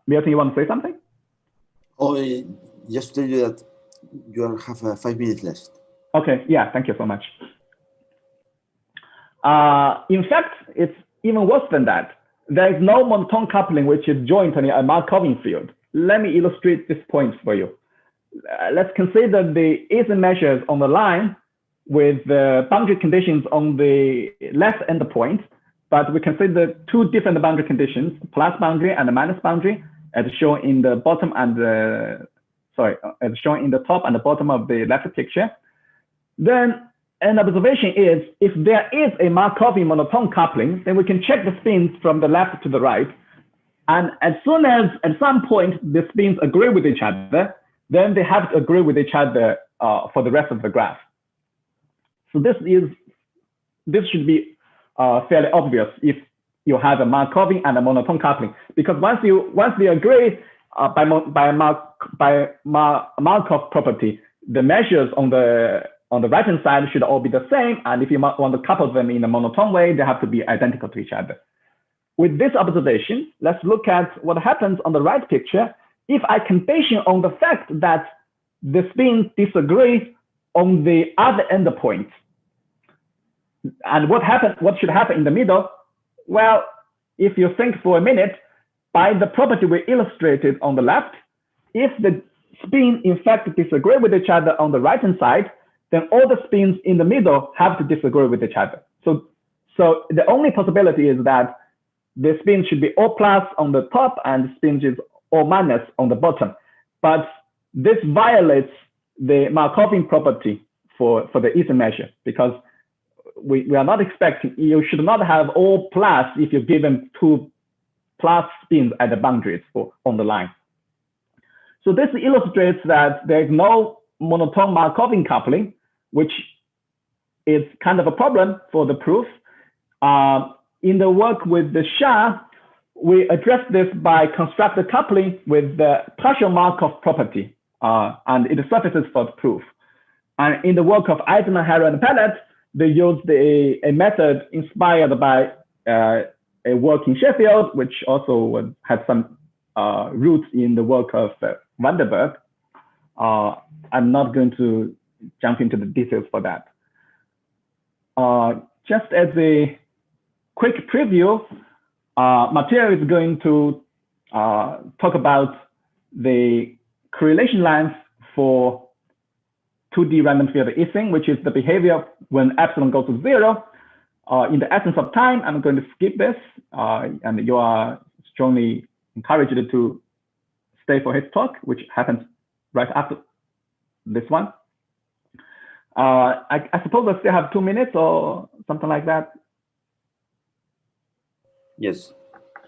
Speaker 2: Milton, you want to say something?
Speaker 1: Oh, just tell you that you have 5 minutes left.
Speaker 2: Okay, yeah, thank you so much. In fact, it's even worse than that. There is no monotone coupling which is joint on a Markovian field. Let me illustrate this point for you. Let's consider the ether measures on the line with the boundary conditions on the left endpoint, but we consider 2 different boundary conditions, plus boundary and minus boundary, as shown in the bottom and as shown in the top and the bottom of the left picture. Then an observation is, if there is a Markovian monotone coupling, then we can check the spins from the left to the right. And as soon as at some point the spins agree with each other, then they have to agree with each other for the rest of the graph. So this should be fairly obvious if you have a Markovian and a monotone coupling, because once they agree by Markov property, the measures on the right-hand side should all be the same. And if you want to couple them in a monotone way, they have to be identical to each other. With this observation, let's look at what happens on the right picture if I condition on the fact that the spins disagree on the other endpoint. And what should happen in the middle? Well, if you think for a minute, by the property we illustrated on the left, if the spins in fact disagree with each other on the right-hand side, then all the spins in the middle have to disagree with each other. So the only possibility is that the spin should be all plus on the top and spin is all minus on the bottom. But this violates the Markovian property for the ether measure, because we are not expecting, you should not have all plus if you're given 2 plus spins at the boundaries on the line. So this illustrates that there is no monotone Markovian coupling, which is kind of a problem for the proof. In the work with the SHA, we address this by construct the coupling with the partial Markov property, and it suffices for the proof. And in the work of Eisenman, Harry, and Pellet, they used a method inspired by a work in Sheffield, which also had some roots in the work of Vandenberg. I'm not going to jump into the details for that. Just as a quick preview, Mateo is going to talk about the correlation lines for 2D random field Ising, which is the behavior when epsilon goes to 0. In the essence of time, I'm going to skip this, and you are strongly encouraged to stay for his talk, which happens right after this one. I suppose I still have 2 minutes or something like that.
Speaker 1: Yes.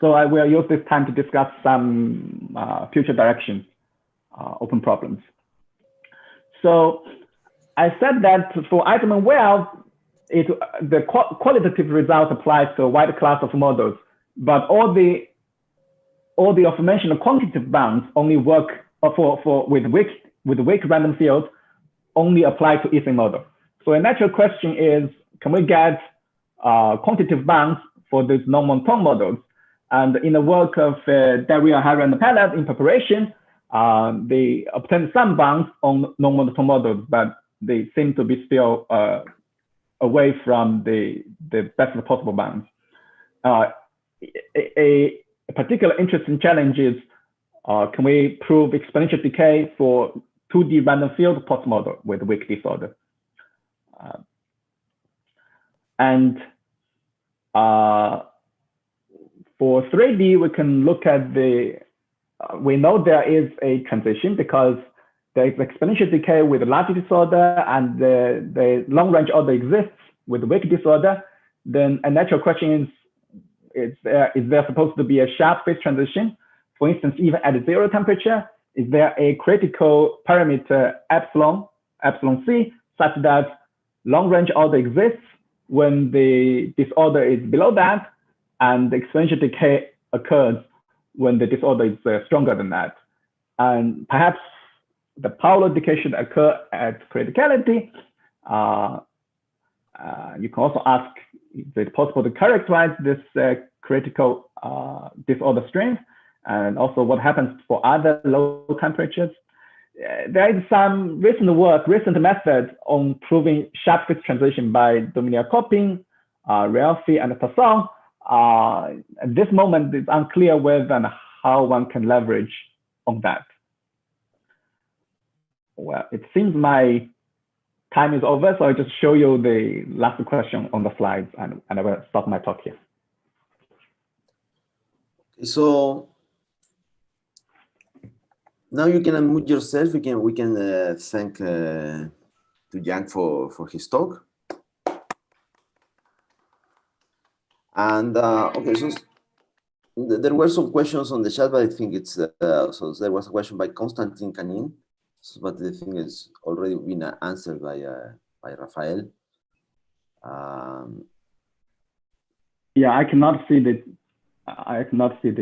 Speaker 2: So I will use this time to discuss some future direction open problems. So I said that for Eisenman-Weyl, the qualitative results apply to a wide class of models, but all the aforementioned quantitative bounds only work with weak random fields only apply to Ising model. So a natural question is, can we get quantitative bounds for these non-monotone models? And in the work of Daria, Harry, and Pellet in preparation, they obtained some bounds on non-monotone models, but they seem to be still away from the best possible bounds. A particular interesting challenge is, can we prove exponential decay for 2D random field postmodel with weak disorder? And for 3D, we can look at we know there is a transition because there is exponential decay with large disorder and the long range order exists with weak disorder. Then a natural question is there supposed to be a sharp phase transition? For instance, even at 0 temperature, is there a critical parameter epsilon c such that long range order exists when the disorder is below that, and the exponential decay occurs when the disorder is stronger than that? And perhaps the Pauli decay should occur at criticality. You can also ask, is it possible to characterize this critical disorder strength? And also what happens for other low temperatures? There is some recent methods on proving sharp phase transition by Dominier-Copping, Realfi, and Tasson. At this moment, it's unclear whether and how one can leverage on that. Well, it seems my time is over, so I'll just show you the last question on the slides, and I will stop my talk here.
Speaker 1: So now you can unmute yourself. We can thank to Jian for his talk. And okay, so there were some questions on the chat, but I think it's so there was a question by Constantin Canin, but the thing is already been answered by Rafael.
Speaker 2: Yeah, I cannot see the.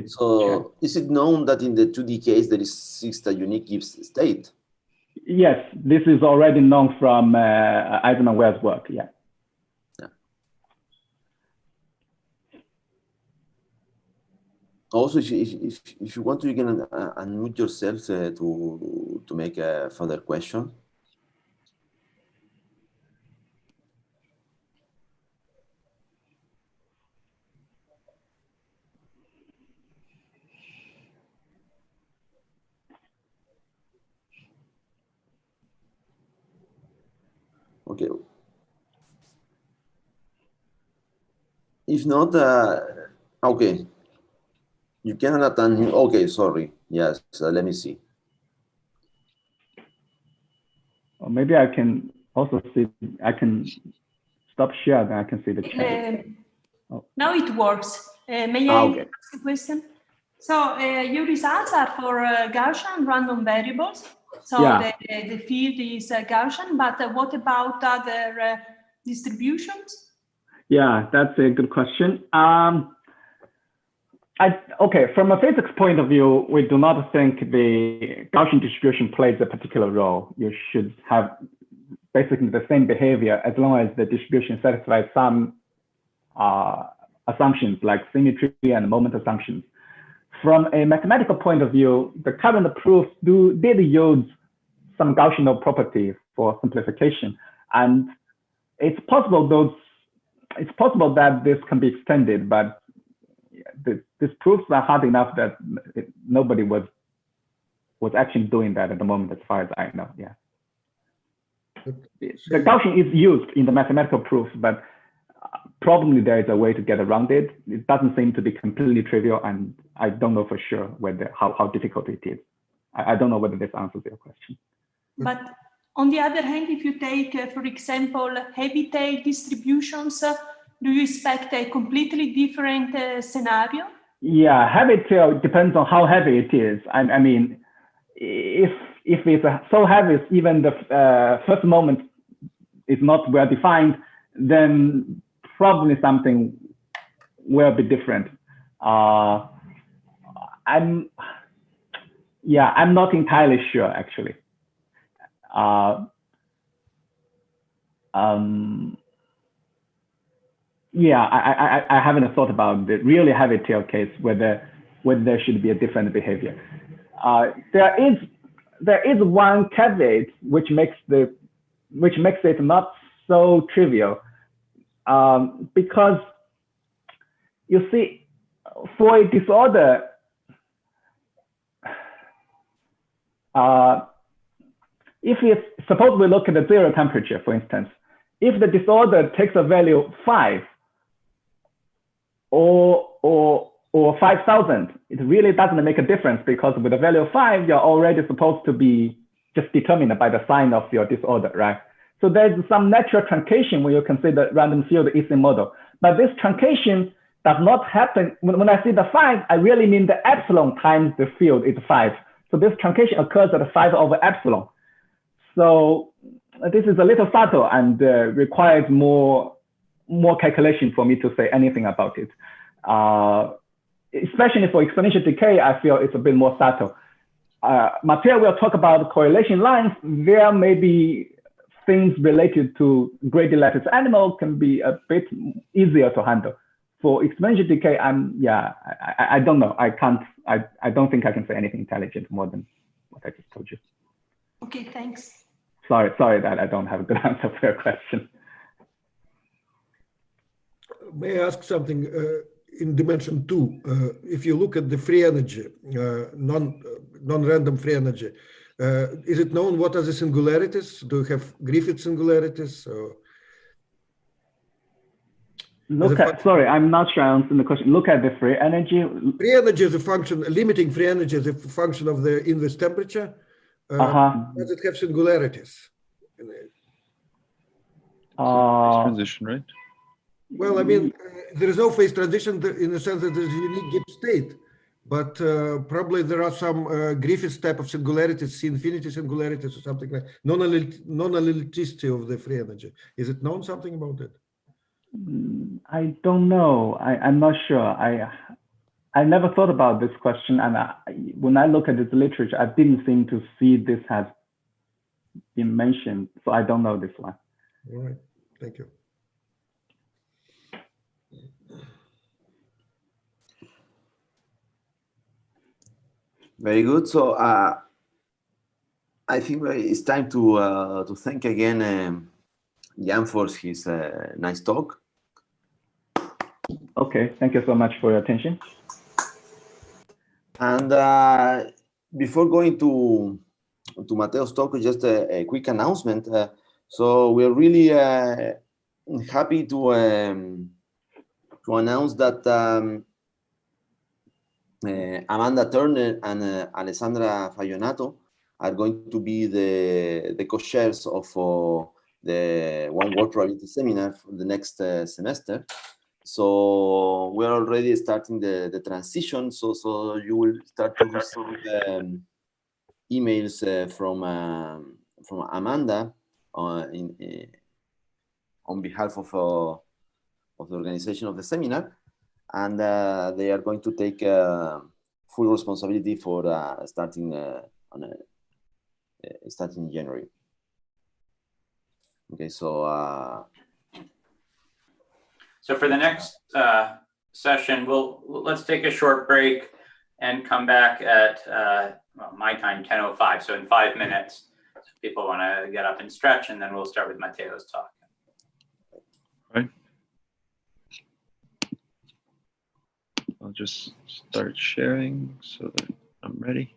Speaker 1: So
Speaker 2: chat.
Speaker 1: is it known that in the 2D case there is a unique Gibbs state?
Speaker 2: Yes, this is already known from Eisenman-Weyls' work. Yeah.
Speaker 1: Also, if you want to, you can unmute yourself to make a further question. Okay. If not, okay. You cannot unmute. Okay, sorry. Yes, let me see.
Speaker 2: Or maybe I can also see. I can stop share, then I can see the chat.
Speaker 4: Now it works. May I
Speaker 1: Okay.
Speaker 4: ask a question? So your results are for Gaussian random variables. So
Speaker 2: Yeah.
Speaker 4: the field is Gaussian, but what about other distributions?
Speaker 2: Yeah, that's a good question. Okay, from a physics point of view, we do not think the Gaussian distribution plays a particular role. You should have basically the same behavior as long as the distribution satisfies some assumptions like symmetry and moment assumptions. from a mathematical point of view, the current proofs did use some Gaussian properties for simplification, and it's possible that this can be extended, but these proofs are hard enough that nobody was actually doing that at the moment, as far as I know. Yeah, the Gaussian is used in the mathematical proofs, but probably there is a way to get around it. It doesn't seem to be completely trivial, and I don't know for sure how difficult it is. I don't know whether this answers your question.
Speaker 4: But on the other hand, if you take, for example, heavy tail distributions, do you expect a completely different scenario?
Speaker 2: Yeah, heavy tail depends on how heavy it is. I mean, if it's so heavy, even the first moment is not well defined, then probably something will be different. I'm not entirely sure, actually. I haven't thought about the really heavy tail case whether there should be a different behavior. There is one caveat which makes it not so trivial, because you see, for a disorder, suppose we look at the zero temperature, for instance, if the disorder takes a value 5 or 5,000, it really doesn't make a difference, because with the value of 5, you're already supposed to be just determined by the sign of your disorder, right? So there's some natural truncation when you consider random field Ising model. But this truncation does not happen. When I see the 5, I really mean the epsilon times the field is 5. So this truncation occurs at 5 over epsilon. So this is a little subtle and requires more calculation for me to say anything about it. Especially for exponential decay, I feel it's a bit more subtle. Mateo will talk about correlation lines. There may be things related to gradient lattice animal can be a bit easier to handle. For exponential decay, I don't know. I don't think I can say anything intelligent more than what I just told you.
Speaker 4: Okay, thanks.
Speaker 2: Sorry that I don't have a good answer for your question.
Speaker 5: May I ask something? In dimension 2, if you look at the free energy, non-random free energy, is it known what are the singularities? Do you have Griffith singularities?
Speaker 2: Sorry, I'm not sure I understand the question. Look at the free energy.
Speaker 5: Free energy is a function, limiting free energy is a function of the inverse temperature. Does it have singularities?
Speaker 6: Transition, right?
Speaker 5: Well, I mean, there is no phase transition in the sense that there's a unique Gibbs state, but probably there are some Griffith type of singularities, C-infinity singularities or something like non-analyticity of the free energy. Is it known something about it?
Speaker 2: I don't know. I'm not sure. I never thought about this question, and when I look at this literature, I didn't seem to see this has been mentioned, so I don't know this one.
Speaker 5: All right, thank you.
Speaker 1: Very good. So I think it's time to thank again Jian for his nice talk.
Speaker 2: Okay, thank you so much for your attention.
Speaker 1: And before going to Mateo's talk, just a quick announcement. So we're really happy to announce that Amanda Turner and Alessandra Faionato are going to be the co-chairs of the One World Probability Seminar for the next semester. So we're already starting the transition. So you will start to receive emails from Amanda on behalf of the organization of the seminar, and they are going to take full responsibility for starting in January. Okay, so.
Speaker 3: So for the next session, let's take a short break. and come back at well, my time, 10:05, so in 5 minutes. So if people want to get up and stretch, and then we'll start with Mateo's talk.
Speaker 6: Right. I'll just start sharing so that I'm ready.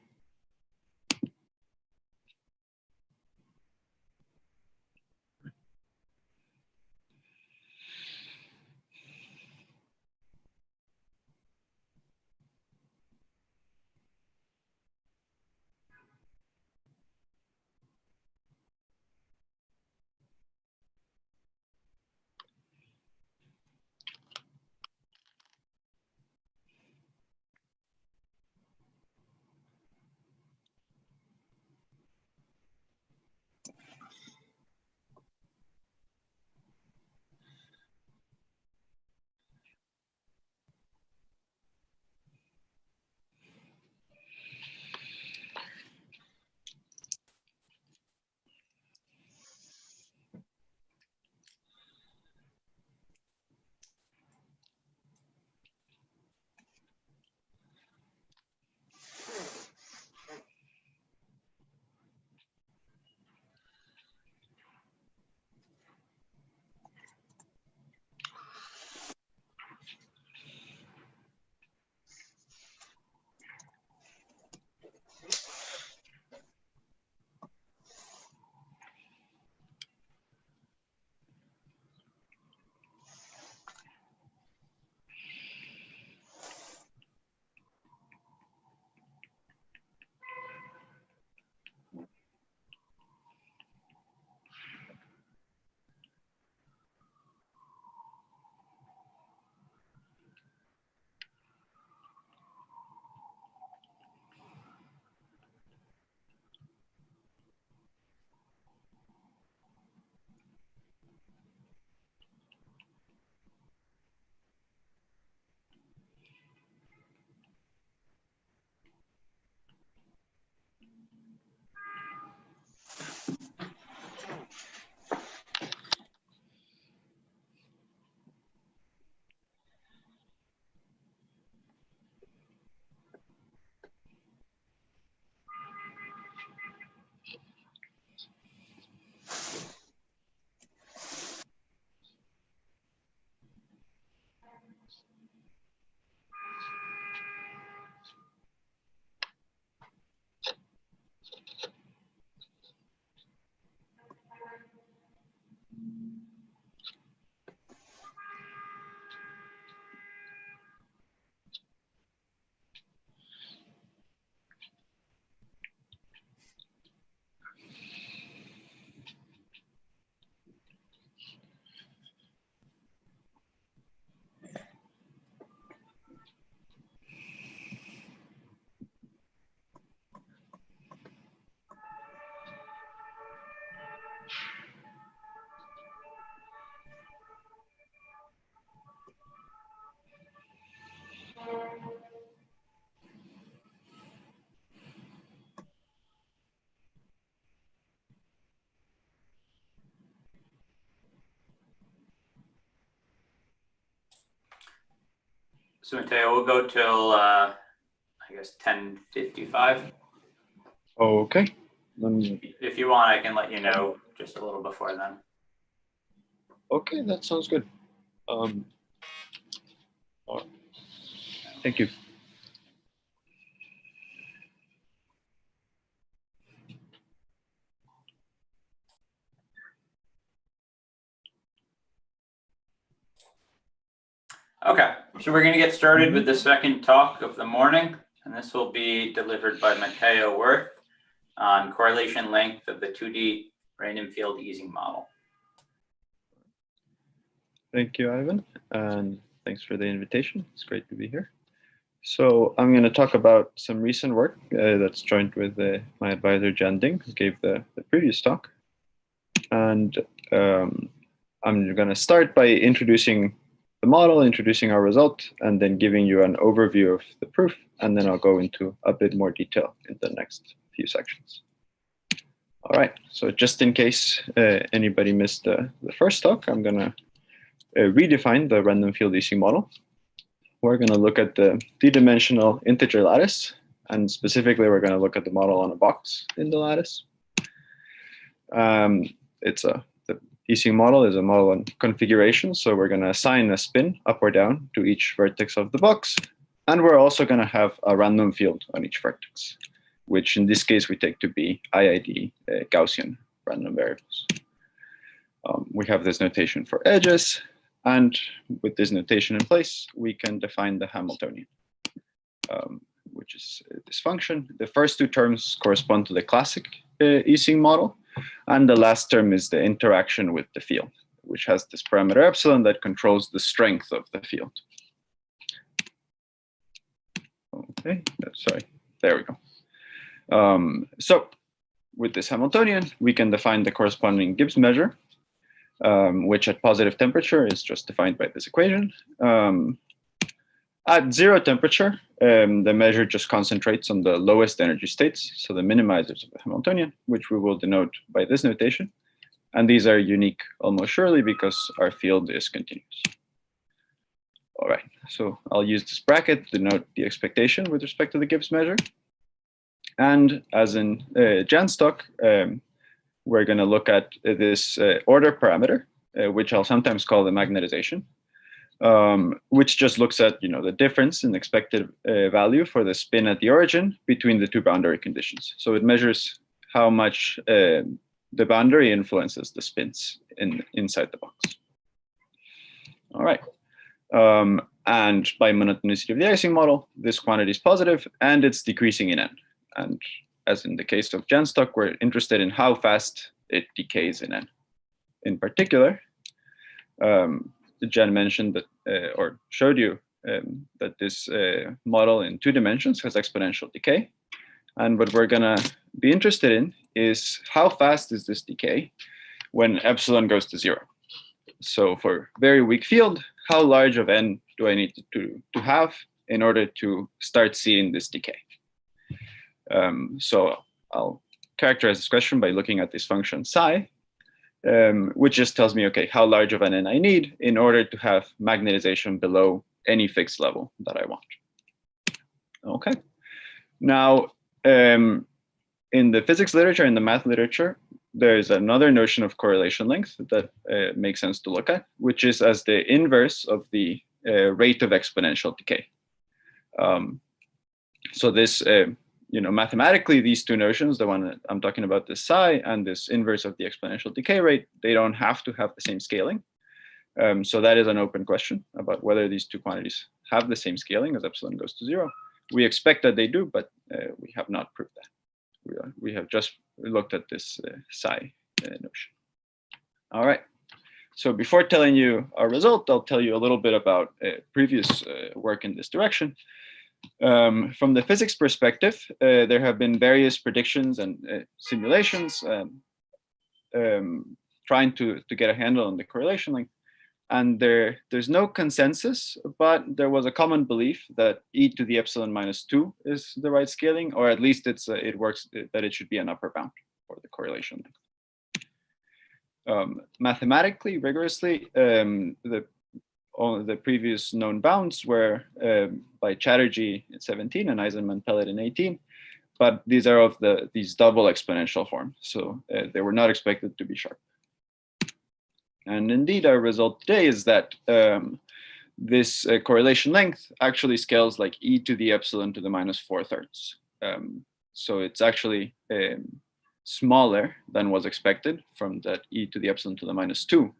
Speaker 3: So Mateo, we'll go till I guess 10:55.
Speaker 6: Okay. Let me,
Speaker 3: If you want, I can let you know just a little before then.
Speaker 6: okay, that sounds good. All right. Thank you.
Speaker 3: Okay, so we're going to get started with the second talk of the morning, and this will be delivered by Mateo Wirth on correlation length of the 2D random field easing model.
Speaker 6: Thank you, Ivan, and thanks for the invitation. It's great to be here. So I'm going to talk about some recent work that's joined with my advisor, Jian, who gave the previous talk. And I'm going to start by introducing the model, introducing our result, and then giving you an overview of the proof. And then I'll go into a bit more detail in the next few sections. All right, so just in case anybody missed the first talk, I'm going to redefine the random field easing model. we're going to look at the d-dimensional integer lattice. And specifically, we're going to look at the model on a box in the lattice. The Ising model is a model on configuration. So we're going to assign a spin up or down to each vertex of the box. And we're also going to have a random field on each vertex, which in this case we take to be IID Gaussian random variables. We have this notation for edges. And with this notation in place, we can define the Hamiltonian, which is this function. The first two terms correspond to the classic Ising model. And the last term is the interaction with the field, which has this parameter epsilon that controls the strength of the field. Okay, sorry, there we go. So with this Hamiltonian, we can define the corresponding Gibbs measure, which at positive temperature is just defined by this equation. At zero temperature, the measure just concentrates on the lowest energy states, so the minimizers of the Hamiltonian, which we will denote by this notation. And these are unique almost surely because our field is continuous. All right, so I'll use this bracket to denote the expectation with respect to the Gibbs measure. And as in Jian stock, we're going to look at this order parameter, which I'll sometimes call the magnetization, which just looks at the difference in expected value for the spin at the origin between the two boundary conditions. So it measures how much the boundary influences the spins inside the box. All right. And by monotonicity of the Ising model, this quantity is positive and it's decreasing in n. And as in the case of Jian stock, we're interested in how fast it decays in n. In particular, Jian mentioned that, or showed you that this model in 2 dimensions has exponential decay. And what we're going to be interested in is how fast is this decay when epsilon goes to 0. So for very weak field, how large of n do I need to have in order to start seeing this decay? So I'll characterize this question by looking at this function psi, which just tells me, okay, how large of an n I need in order to have magnetization below any fixed level that I want. Okay. Now, in the physics literature, in the math literature, there's another notion of correlation length that makes sense to look at, which is as the inverse of the rate of exponential decay. So this, mathematically, these two notions, the one that I'm talking about, this psi and this inverse of the exponential decay rate, they don't have to have the same scaling. So that is an open question about whether these two quantities have the same scaling as epsilon goes to 0. We expect that they do, but we have not proved that. We have just looked at this psi notion. All right. So before telling you our result, I'll tell you a little bit about previous work in this direction. From the physics perspective, there have been various predictions and simulations trying to get a handle on the correlation length. And there's no consensus, but there was a common belief that e to the epsilon minus 2 is the right scaling, or at least it works that it should be an upper bound for the correlation length. Mathematically, rigorously, the previous known bounds were by Chatterjee in 17 and Eisenman-Pellet in 18, but these are of these double exponential forms, so they were not expected to be sharp. And indeed, our result today is that this correlation length actually scales like e to the epsilon to the minus 4/3. So it's actually smaller than was expected from that e to the epsilon to the minus 2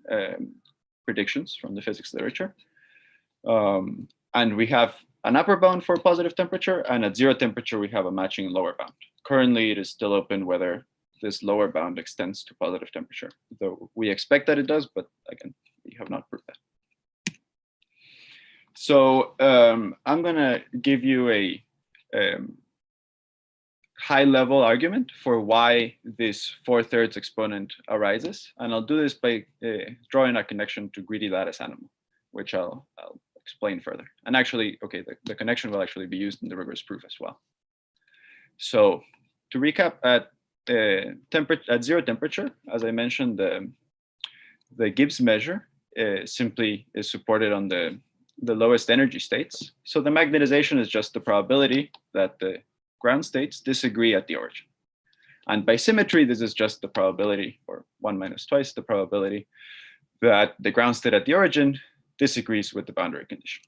Speaker 6: predictions from the physics literature. And we have an upper bound for positive temperature, and at 0 temperature, we have a matching lower bound. Currently, it is still open whether this lower bound extends to positive temperature, though we expect that it does, but again, we have not proved that. So I'm gonna give you a high-level argument for why this 4/3 exponent arises, and I'll do this by drawing a connection to greedy lattice animal, which I'll explain further. And actually, okay, the connection will actually be used in the rigorous proof as well. So to recap, at 0 temperature, as I mentioned, the Gibbs measure simply is supported on the the lowest energy states. So the magnetization is just the probability that the ground states disagree at the origin. And by symmetry, this is just the probability, or 1 minus twice the probability, that the ground state at the origin disagrees with the boundary condition.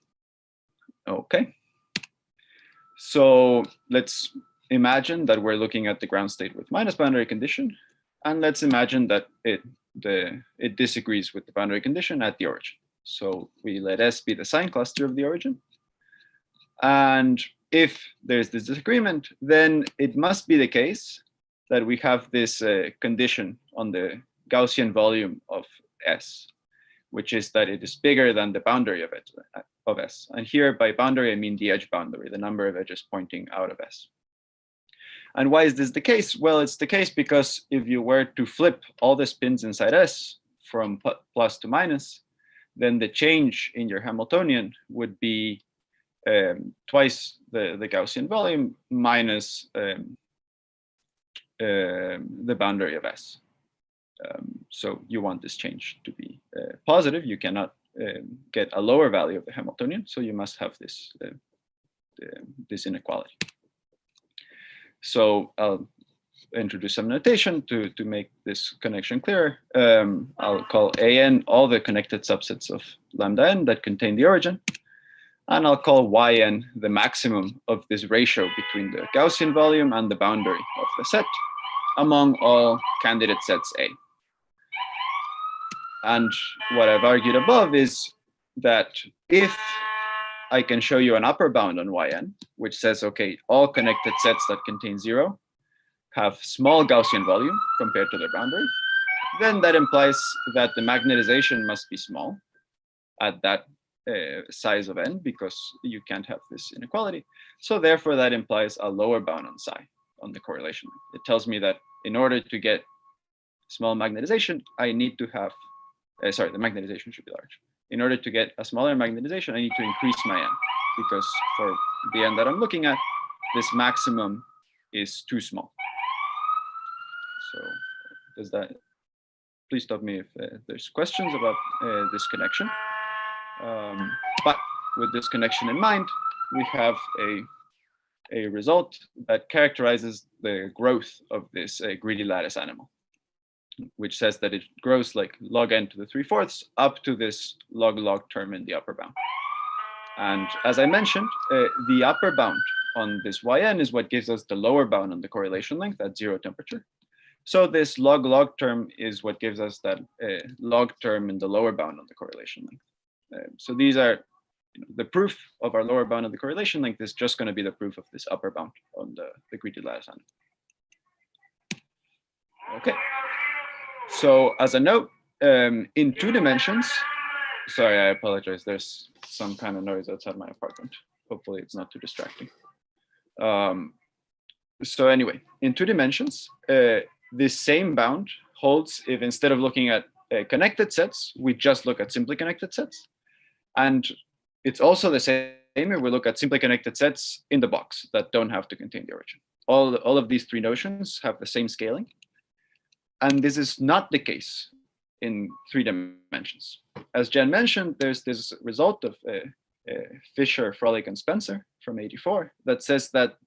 Speaker 6: Okay. So let's imagine that we're looking at the ground state with minus boundary condition, and let's imagine that it disagrees with the boundary condition at the origin. So we let S be the sign cluster of the origin. And if there's this disagreement, then it must be the case that we have this condition on the Gaussian volume of S, which is that it is bigger than the boundary of S. And here by boundary, I mean the edge boundary, the number of edges pointing out of S. And why is this the case? Well, it's the case because if you were to flip all the spins inside S from plus to minus, then the change in your Hamiltonian would be twice the Gaussian volume minus the boundary of S. So you want this change to be positive. You cannot get a lower value of the Hamiltonian, so you must have this, this inequality. So I'll introduce some notation to make this connection clearer. I'll call AN all the connected subsets of lambda n that contain the origin. And I'll call yn the maximum of this ratio between the Gaussian volume and the boundary of the set among all candidate sets A. And what I've argued above is that if I can show you an upper bound on yn, which says, okay, all connected sets that contain 0 have small Gaussian volume compared to their boundary, then that implies that the magnetization must be small at that size of n, because you can't have this inequality. So therefore, that implies a lower bound on psi on the correlation. It tells me that in order to get small magnetization, I need to have, sorry, the magnetization should be large. In order to get a smaller magnetization, I need to increase my n, because for the n that I'm looking at, this maximum is too small. So does that, please stop me if there's questions about this connection. But with this connection in mind, we have a result that characterizes the growth of this greedy lattice animal, which says that it grows like log n to the 3/4 up to this log term in the upper bound. And as I mentioned, the upper bound on this yn is what gives us the lower bound on the correlation length at 0 temperature. So this log term is what gives us that log term in the lower bound on the correlation length. So these are, the proof of our lower bound of the correlation length is just going to be the proof of this upper bound on the greedy lattice animal. Okay. So as a note, in 2 dimensions, sorry, I apologize. There's some kind of noise outside my apartment. Hopefully it's not too distracting. So anyway, in 2 dimensions, this same bound holds if instead of looking at connected sets, we just look at simply connected sets. And it's also the same if we look at simply connected sets in the box that don't have to contain the origin. All of these 3 notions have the same scaling. And this is not the case in 3 dimensions. As Jian mentioned, there's this result of Fisher, Froelich, and Spencer from '84 that says that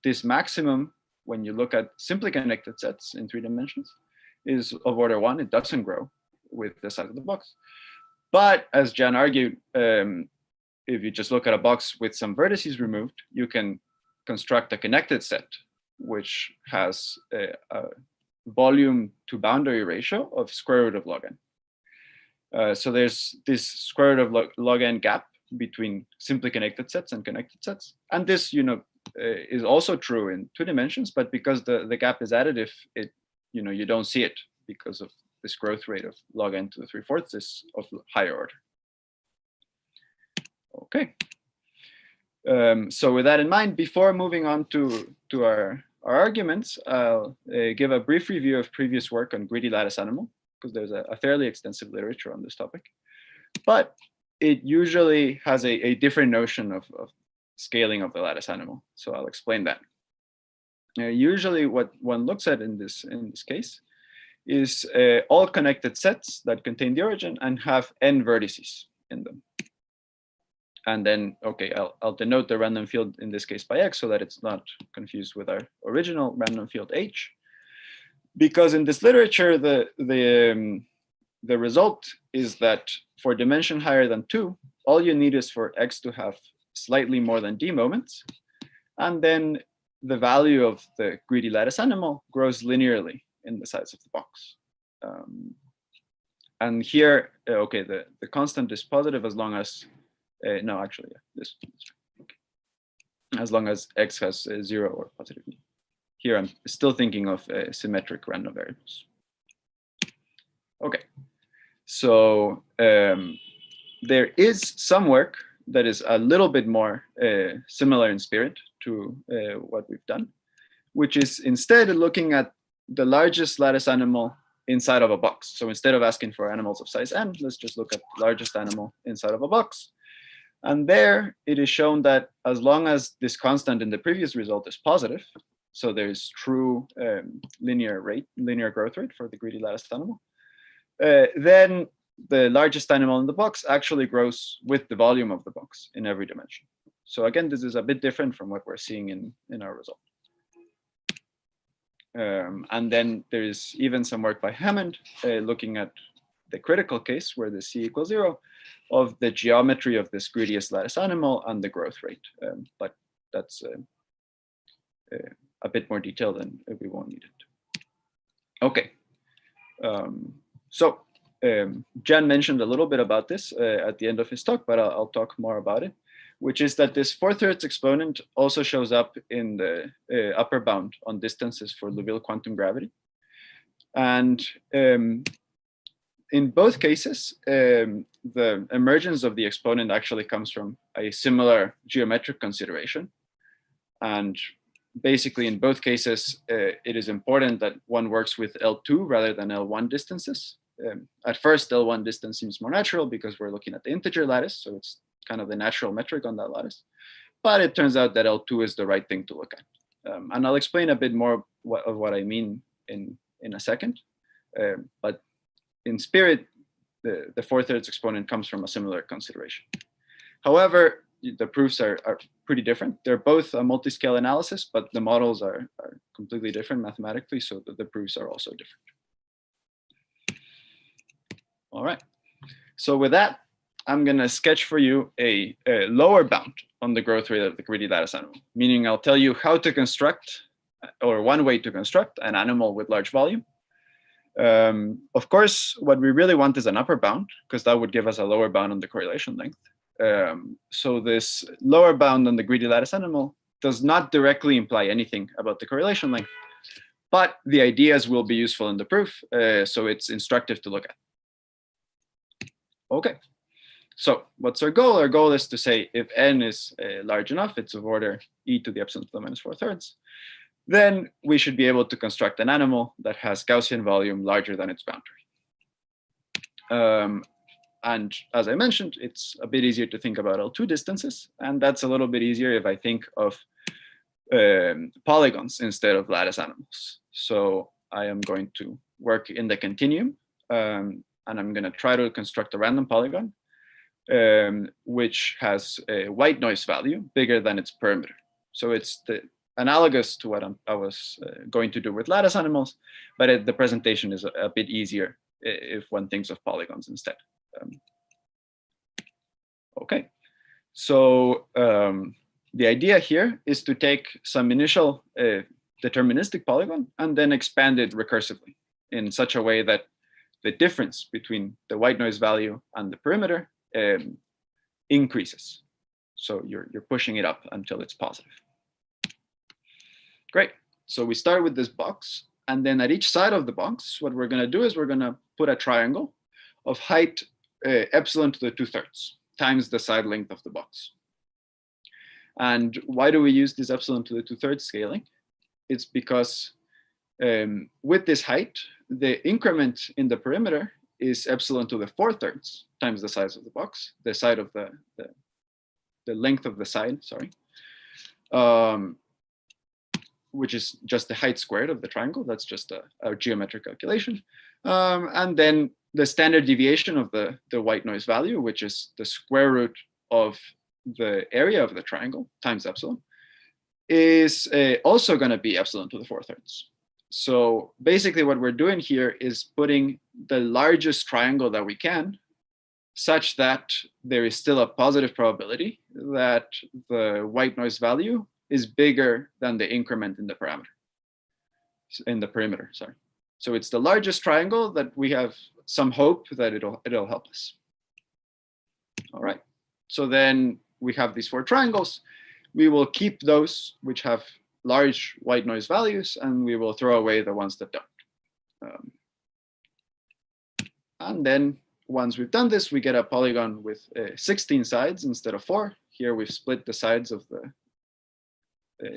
Speaker 6: this maximum, when you look at simply connected sets in 3 dimensions, is of order 1. It doesn't grow with the size of the box. But as Jian argued, if you just look at a box with some vertices removed, you can construct a connected set, which has a volume to boundary ratio of square root of log n. So there's this square root of log n gap between simply connected sets and connected sets. And this, is also true in 2 dimensions, but because the gap is additive, you don't see it because of this growth rate of log n to the 3/4 is of higher order. Okay. So with that in mind, before moving on to our arguments, I'll give a brief review of previous work on greedy lattice animal, because there's a fairly extensive literature on this topic. But it usually has a different notion of scaling of the lattice animal. So I'll explain that. Usually what one looks at in this case is all connected sets that contain the origin and have n vertices in them. And then, okay, I'll denote the random field in this case by X so that it's not confused with our original random field H. Because in this literature, the result is that for dimension higher than 2, all you need is for X to have slightly more than D moments. And then the value of the greedy lattice animal grows linearly in the size of the box. And here, okay, the constant is positive as long as, no, actually, yeah, this okay. As long as X has 0 or positive D. Here, I'm still thinking of symmetric random variables. Okay, so there is some work that is a little bit more similar in spirit to what we've done, which is instead looking at the largest lattice animal inside of a box. So instead of asking for animals of size n, let's just look at the largest animal inside of a box. And there it is shown that as long as this constant in the previous result is positive, so there's true linear growth rate for the greedy lattice animal, then the largest animal in the box actually grows with the volume of the box in every dimension. So again, this is a bit different from what we're seeing in our result. And then there is even some work by Hammond looking at the critical case where the C equals 0 of the geometry of this greediest lattice animal and the growth rate. But that's a bit more detailed and we won't need it. Okay. So Jian mentioned a little bit about this at the end of his talk, but I'll talk more about it, which is that this 4/3 exponent also shows up in the upper bound on distances for Liouville quantum gravity. And in both cases, the emergence of the exponent actually comes from a similar geometric consideration. And basically, in both cases, it is important that one works with L2 rather than L1 distances. At first, L1 distance seems more natural because we're looking at the integer lattice, so it's kind of the natural metric on that lattice. But it turns out that L2 is the right thing to look at. And I'll explain a bit more of what I mean in a second. But in spirit, the 4/3 exponent comes from a similar consideration. However, the proofs are pretty different. They're both a multi-scale analysis, but the models are completely different mathematically, so the proofs are also different. All right. So with that, I'm going to sketch for you a lower bound on the growth rate of the greedy lattice animal, meaning I'll tell you how to construct, or one way to construct, an animal with large volume. Of course, what we really want is an upper bound, because that would give us a lower bound on the correlation length. So this lower bound on the greedy lattice animal does not directly imply anything about the correlation length, but the ideas will be useful in the proof, so it's instructive to look at. Okay, so what's our goal? Our goal is to say if n is large enough, it's of order e to the epsilon to the minus 4/3, then we should be able to construct an animal that has Gaussian volume larger than its boundary. And as I mentioned, it's a bit easier to think about L2 distances, and that's a little bit easier if I think of polygons instead of lattice animals. So I am going to work in the continuum, and I'm going to try to construct a random polygon, which has a white noise value bigger than its perimeter. So it's analogous to what I was going to do with lattice animals, but the presentation is a bit easier if one thinks of polygons instead. Okay, so the idea here is to take some initial deterministic polygon and then expand it recursively in such a way that the difference between the white noise value and the perimeter increases. So you're pushing it up until it's positive. Great. So we start with this box, and then at each side of the box, what we're going to do is we're going to put a triangle of height epsilon to the 2/3 times the side length of the box. And why do we use this epsilon to the 2/3 scaling? It's because with this height, the increment in the perimeter is epsilon to the 4/3 times the size of the box, the side of the length of the side, sorry, which is just the height squared of the triangle. That's just a geometric calculation. And then the standard deviation of the white noise value, which is the square root of the area of the triangle times epsilon is also going to be epsilon to the 4/3. So basically what we're doing here is putting the largest triangle that we can, such that there is still a positive probability that the white noise value is bigger than the increment in the parameter, in the perimeter, sorry. So it's the largest triangle that we have some hope that it'll help us. All right, so then we have these 4 triangles. We will keep those which have large white noise values, and we will throw away the ones that don't. And then once we've done this, we get a polygon with 16 sides instead of 4. Here we've split the sides of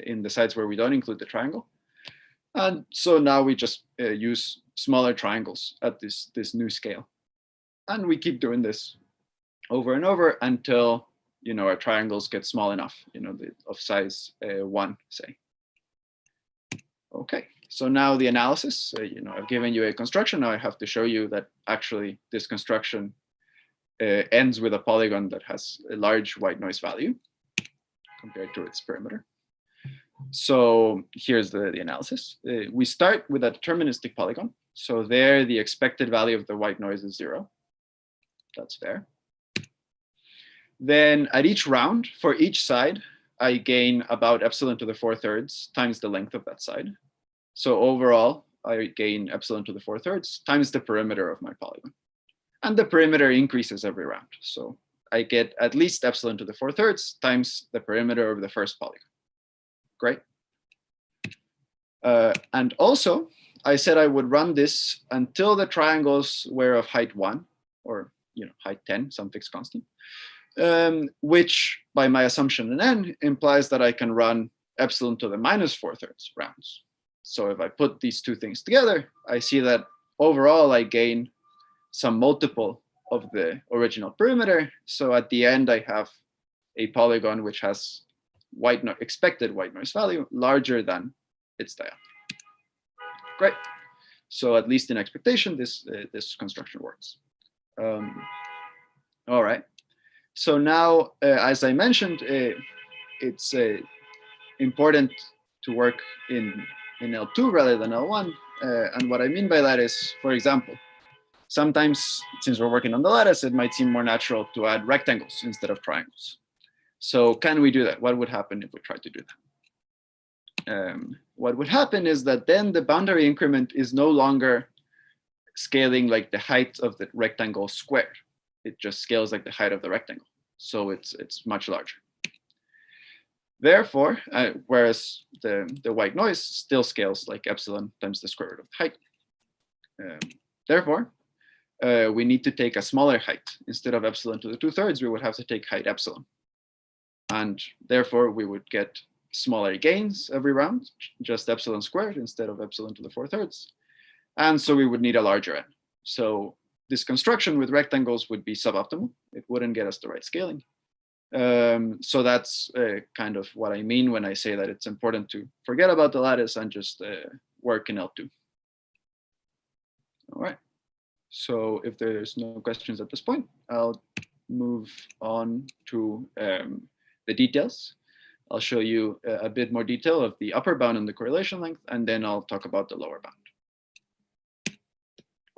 Speaker 6: in the sides where we don't include the triangle. And so now we just use smaller triangles at this new scale. And we keep doing this over and over until our triangles get small enough, of size 1, say. Okay, so now the analysis, I've given you a construction. Now I have to show you that actually this construction ends with a polygon that has a large white noise value compared to its perimeter. So here's the analysis. We start with a deterministic polygon. So there, the expected value of the white noise is 0. That's fair. Then at each round, for each side, I gain about epsilon to the 4/3 times the length of that side. So overall, I gain epsilon to the 4/3 times the perimeter of my polygon. And the perimeter increases every round. So I get at least epsilon to the 4/3 times the perimeter of the first polygon. Great. And also, I said I would run this until the triangles were of height 1, or height 10, some fixed constant, which by my assumption in n implies that I can run epsilon to the -4/3 rounds. So if I put these two things together, I see that overall I gain some multiple of the original perimeter. So at the end, I have a polygon which has expected white noise value larger than its diameter. Great. So at least in expectation, this construction works. All right. So now, as I mentioned, it's important to work in L2 rather than L1. And what I mean by that is, for example, sometimes since we're working on the lattice, it might seem more natural to add rectangles instead of triangles. So can we do that? What would happen if we tried to do that? What would happen is that then the boundary increment is no longer scaling like the height of the rectangle squared. It just scales like the height of the rectangle. So it's much larger. Therefore, whereas the white noise still scales like epsilon times the square root of the height. Therefore, we need to take a smaller height. Instead of epsilon to the 2/3, we would have to take height epsilon. And therefore, we would get smaller gains every round, just epsilon squared instead of epsilon to the 4/3. And so we would need a larger n. So this construction with rectangles would be suboptimal. It wouldn't get us the right scaling. So that's kind of what I mean when I say that it's important to forget about the lattice and just work in L2. All right. So if there's no questions at this point, I'll move on to the details. I'll show you a bit more detail of the upper bound and the correlation length, and then I'll talk about the lower bound.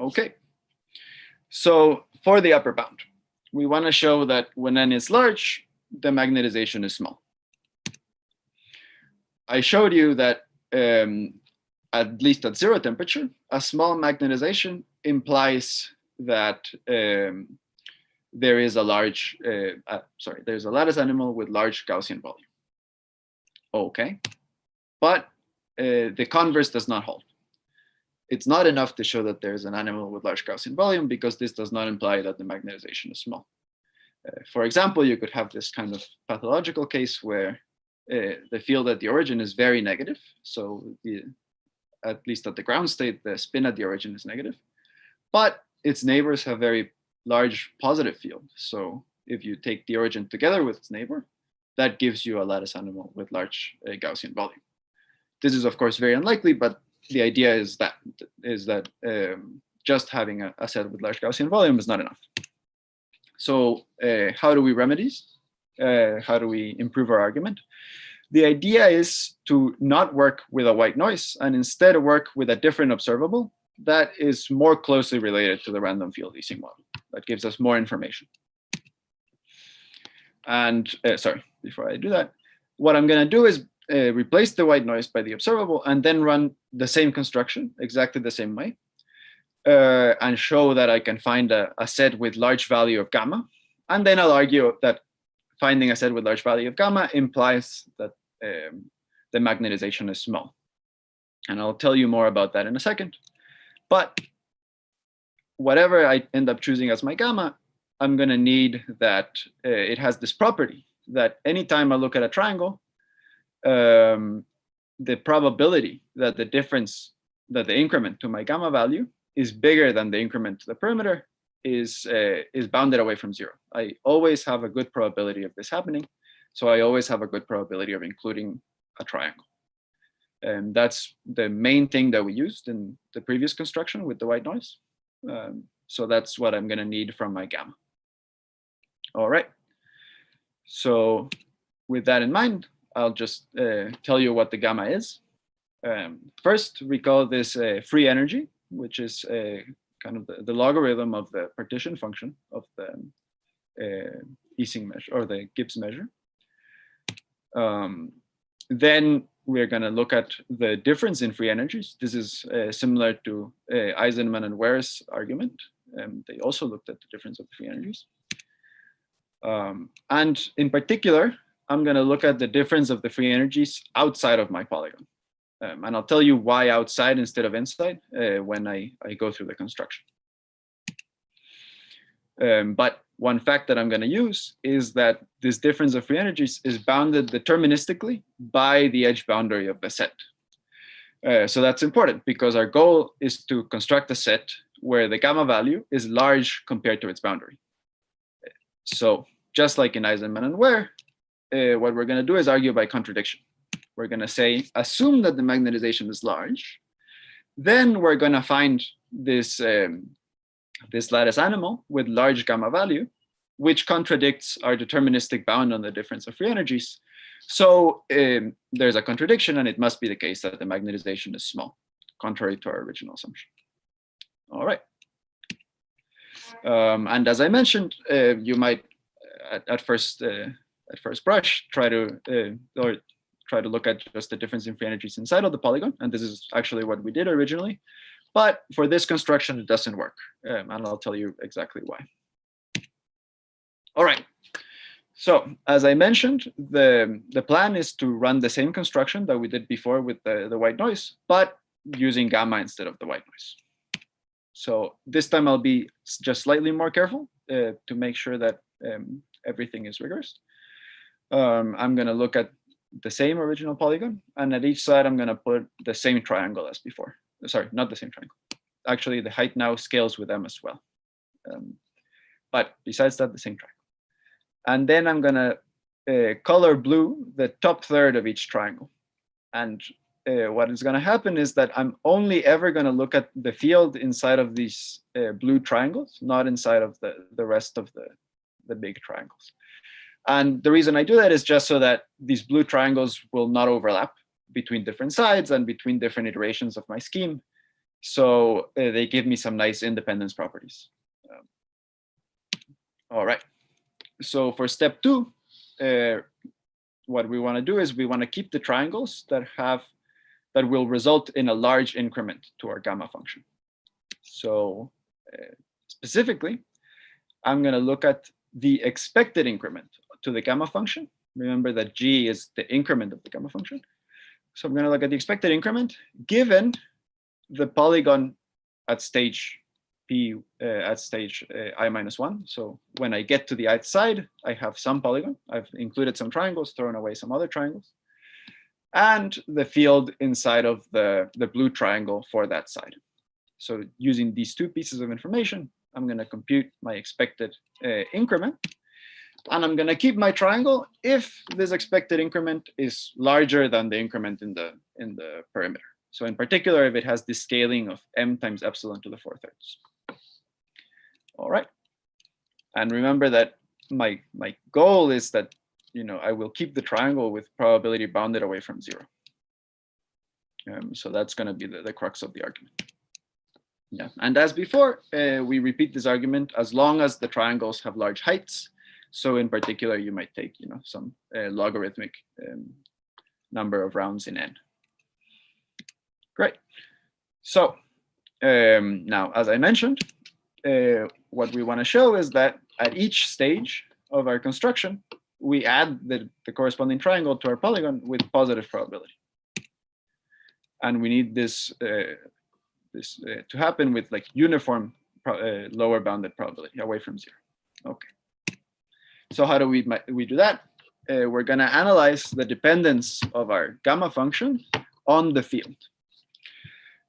Speaker 6: Okay. So for the upper bound, we want to show that when n is large, the magnetization is small. I showed you that at least at 0 temperature, a small magnetization implies that there is a large, there's a lattice animal with large Gaussian volume. Okay, but the converse does not hold. It's not enough to show that there's an animal with large Gaussian volume because this does not imply that the magnetization is small. For example, you could have this kind of pathological case where the field at the origin is very negative. So at least at the ground state, the spin at the origin is negative, but its neighbors have very large positive field. So if you take the origin together with its neighbor, that gives you a lattice animal with large Gaussian volume. This is of course very unlikely, but the idea is that just having a set with large Gaussian volume is not enough. So how do we remedy How do we improve our argument? The idea is to not work with a white noise and instead work with a different observable that is more closely related to the random field Ising model. That gives us more information. And sorry, before I do that, what I'm going to do is replace the white noise by the observable and then run the same construction exactly the same way and show that I can find a set with large value of gamma. And then I'll argue that finding a set with large value of gamma implies that the magnetization is small. And I'll tell you more about that in a second. But whatever I end up choosing as my gamma, I'm going to need that it has this property that anytime I look at a triangle, the probability that the difference, that the increment to my gamma value is bigger than the increment to the perimeter is bounded away from 0. I always have a good probability of this happening. So I always have a good probability of including a triangle. And that's the main thing that we used in the previous construction with the white noise. So that's what I'm going to need from my gamma. All right. So with that in mind, I'll just tell you what the gamma is. First, we call this free energy, which is kind of the logarithm of the partition function of the Ising measure or the Gibbs measure. Then we're going to look at the difference in free energies. This is similar to Eisenman and Wirth's argument. They also looked at the difference of the free energies. And in particular, I'm going to look at the difference of the free energies outside of my polygon. And I'll tell you why outside instead of inside when I go through the construction. But one fact that I'm going to use is that this difference of free energies is bounded deterministically by the edge boundary of the set. So that's important because our goal is to construct a set where the gamma value is large compared to its boundary. So just like in Eisenman and Wirth, what we're going to do is argue by contradiction. We're going to say, assume that the magnetization is large. Then we're going to find this, this lattice animal with large gamma value, which contradicts our deterministic bound on the difference of free energies. So there's a contradiction, and it must be the case that the magnetization is small, contrary to our original assumption. All right. And as I mentioned, you might at first brush try to look at just the difference in free energies inside of the polygon, and this is actually what we did originally. But for this construction, it doesn't work, and I'll tell you exactly why. All right. So as I mentioned, the plan is to run the same construction that we did before with the white noise, but using gamma instead of the white noise. So this time I'll be just slightly more careful to make sure that everything is rigorous. I'm going to look at the same original polygon, and at each side I'm going to put the same triangle as before. Sorry, not the same triangle. Actually, the height now scales with them as well. But besides that, the same triangle. And then I'm going to color blue the top third of each triangle. And what is going to happen is that I'm only ever going to look at the field inside of these blue triangles, not inside of the rest of the big triangles. And the reason I do that is just so that these blue triangles will not overlap between different sides and between different iterations of my scheme. So they give me some nice independence properties. All right. So for step 2, what we want to do is we want to keep the triangles that will result in a large increment to our gamma function. So specifically, I'm going to look at the expected increment to the gamma function. Remember that G is the increment of the gamma function. So I'm going to look at the expected increment given the polygon at stage P at stage I-1. So when I get to the ith side, I have some polygon. I've included some triangles, thrown away some other triangles, and the field inside of the blue triangle for that side. So using these two pieces of information, I'm going to compute my expected increment. And I'm going to keep my triangle if this expected increment is larger than the increment in the perimeter. So in particular, if it has this scaling of m times epsilon to the 4/3. All right. And remember that my goal is that I will keep the triangle with probability bounded away from 0. So that's going to be the crux of the argument. Yeah, and as before, we repeat this argument as long as the triangles have large heights. So in particular, you might take some logarithmic number of rounds in n. Great. So now, as I mentioned, what we want to show is that at each stage of our construction, we add the corresponding triangle to our polygon with positive probability. And we need this to happen with like uniform lower bounded probability away from 0. Okay. So how do we do that? We're going to analyze the dependence of our gamma function on the field.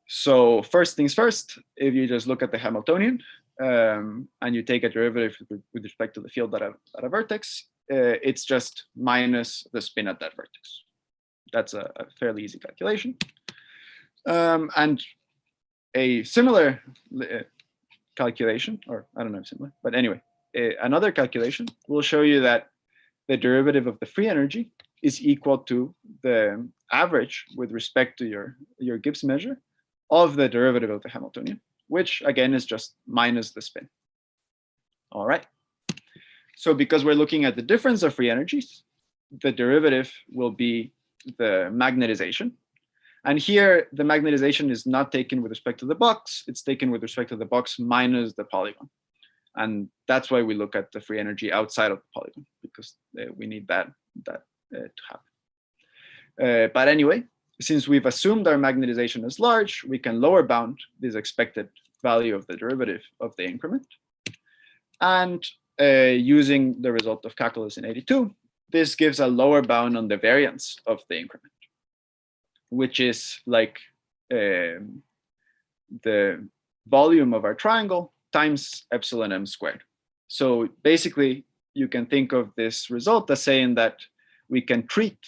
Speaker 6: So first things first, if you just look at the Hamiltonian and you take a derivative with respect to the field at a vertex, it's just minus the spin at that vertex. That's a fairly easy calculation. And a similar calculation, or I don't know if similar, but anyway, another calculation will show you that the derivative of the free energy is equal to the average with respect to your Gibbs measure of the derivative of the Hamiltonian, which again is just minus the spin. All right. So because we're looking at the difference of free energies, the derivative will be the magnetization. And here, the magnetization is not taken with respect to the box. It's taken with respect to the box minus the polygon. And that's why we look at the free energy outside of the polygon, because we need that to happen. But anyway, since we've assumed our magnetization is large, we can lower bound this expected value of the derivative of the increment. And using the result of calculus in 82, this gives a lower bound on the variance of the increment, which is like the volume of our triangle times epsilon m squared. So basically, you can think of this result as saying that we can treat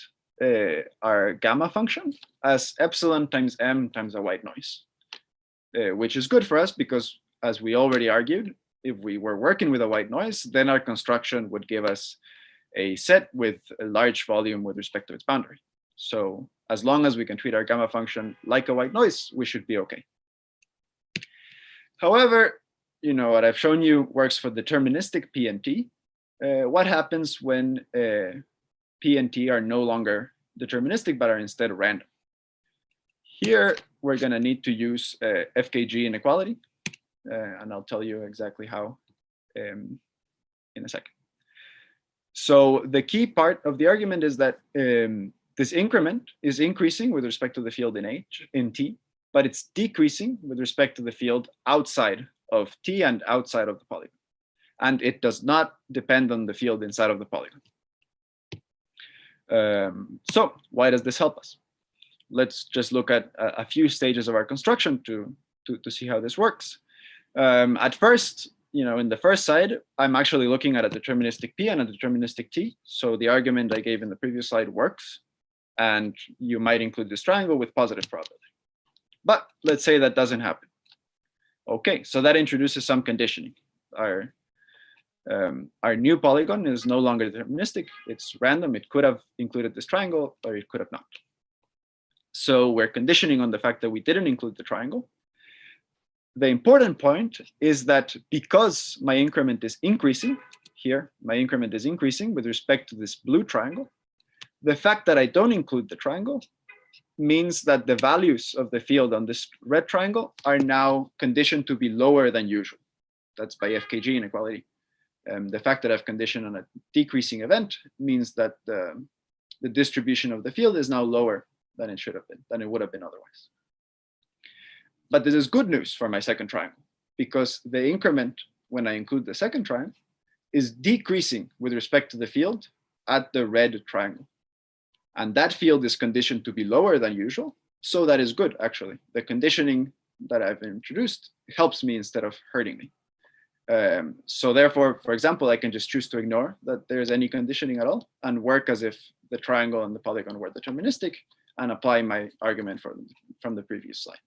Speaker 6: our gamma function as epsilon times m times a white noise, which is good for us because, as we already argued, if we were working with a white noise, then our construction would give us a set with a large volume with respect to its boundary. So as long as we can treat our gamma function like a white noise, we should be okay. However, what I've shown you works for deterministic P and T. What happens when P and T are no longer deterministic, but are instead random? Here, we're going to need to use FKG inequality, and I'll tell you exactly how in a second. So the key part of the argument is that this increment is increasing with respect to the field in T, but it's decreasing with respect to the field outside of T and outside of the polygon. And it does not depend on the field inside of the polygon. So why does this help us? Let's just look at a few stages of our construction to see how this works. At first, in the first side, I'm actually looking at a deterministic P and a deterministic T. So the argument I gave in the previous slide works. And you might include this triangle with positive probability. But let's say that doesn't happen. Okay, so that introduces some conditioning. Our new polygon is no longer deterministic. It's random. It could have included this triangle, or it could have not. So we're conditioning on the fact that we didn't include the triangle. The important point is that because my increment is increasing, here, my increment is increasing with respect to this blue triangle, the fact that I don't include the triangle means that the values of the field on this red triangle are now conditioned to be lower than usual. That's by FKG inequality. The fact that I've conditioned on a decreasing event means that the distribution of the field is now lower than it should have been, than it would have been otherwise. But this is good news for my second triangle, because the increment, when I include the second triangle, is decreasing with respect to the field at the red triangle. And that field is conditioned to be lower than usual. So that is good, actually. The conditioning that I've introduced helps me instead of hurting me. So therefore, for example, I can just choose to ignore that there's any conditioning at all and work as if the triangle and the polygon were deterministic and apply my argument from the previous slide.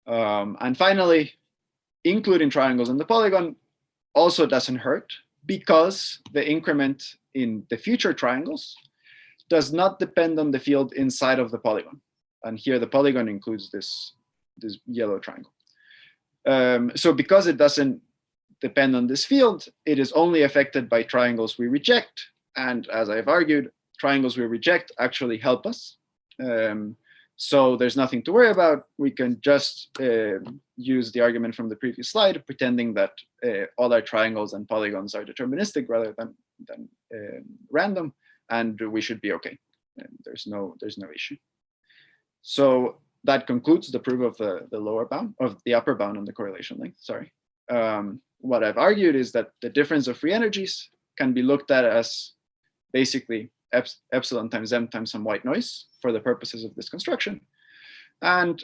Speaker 6: And finally, including triangles in the polygon also doesn't hurt because the increment in the future triangles does not depend on the field inside of the polygon. And here the polygon includes this yellow triangle. So because it doesn't depend on this field, it is only affected by triangles we reject. And as I've argued, triangles we reject actually help us. So there's nothing to worry about. We can just use the argument from the previous slide, pretending that all our triangles and polygons are deterministic rather than random, and we should be okay. And there's no issue. So that concludes the proof of the lower bound, of the upper bound on the correlation length. Sorry. What I've argued is that the difference of free energies can be looked at as basically epsilon times m times some white noise for the purposes of this construction. And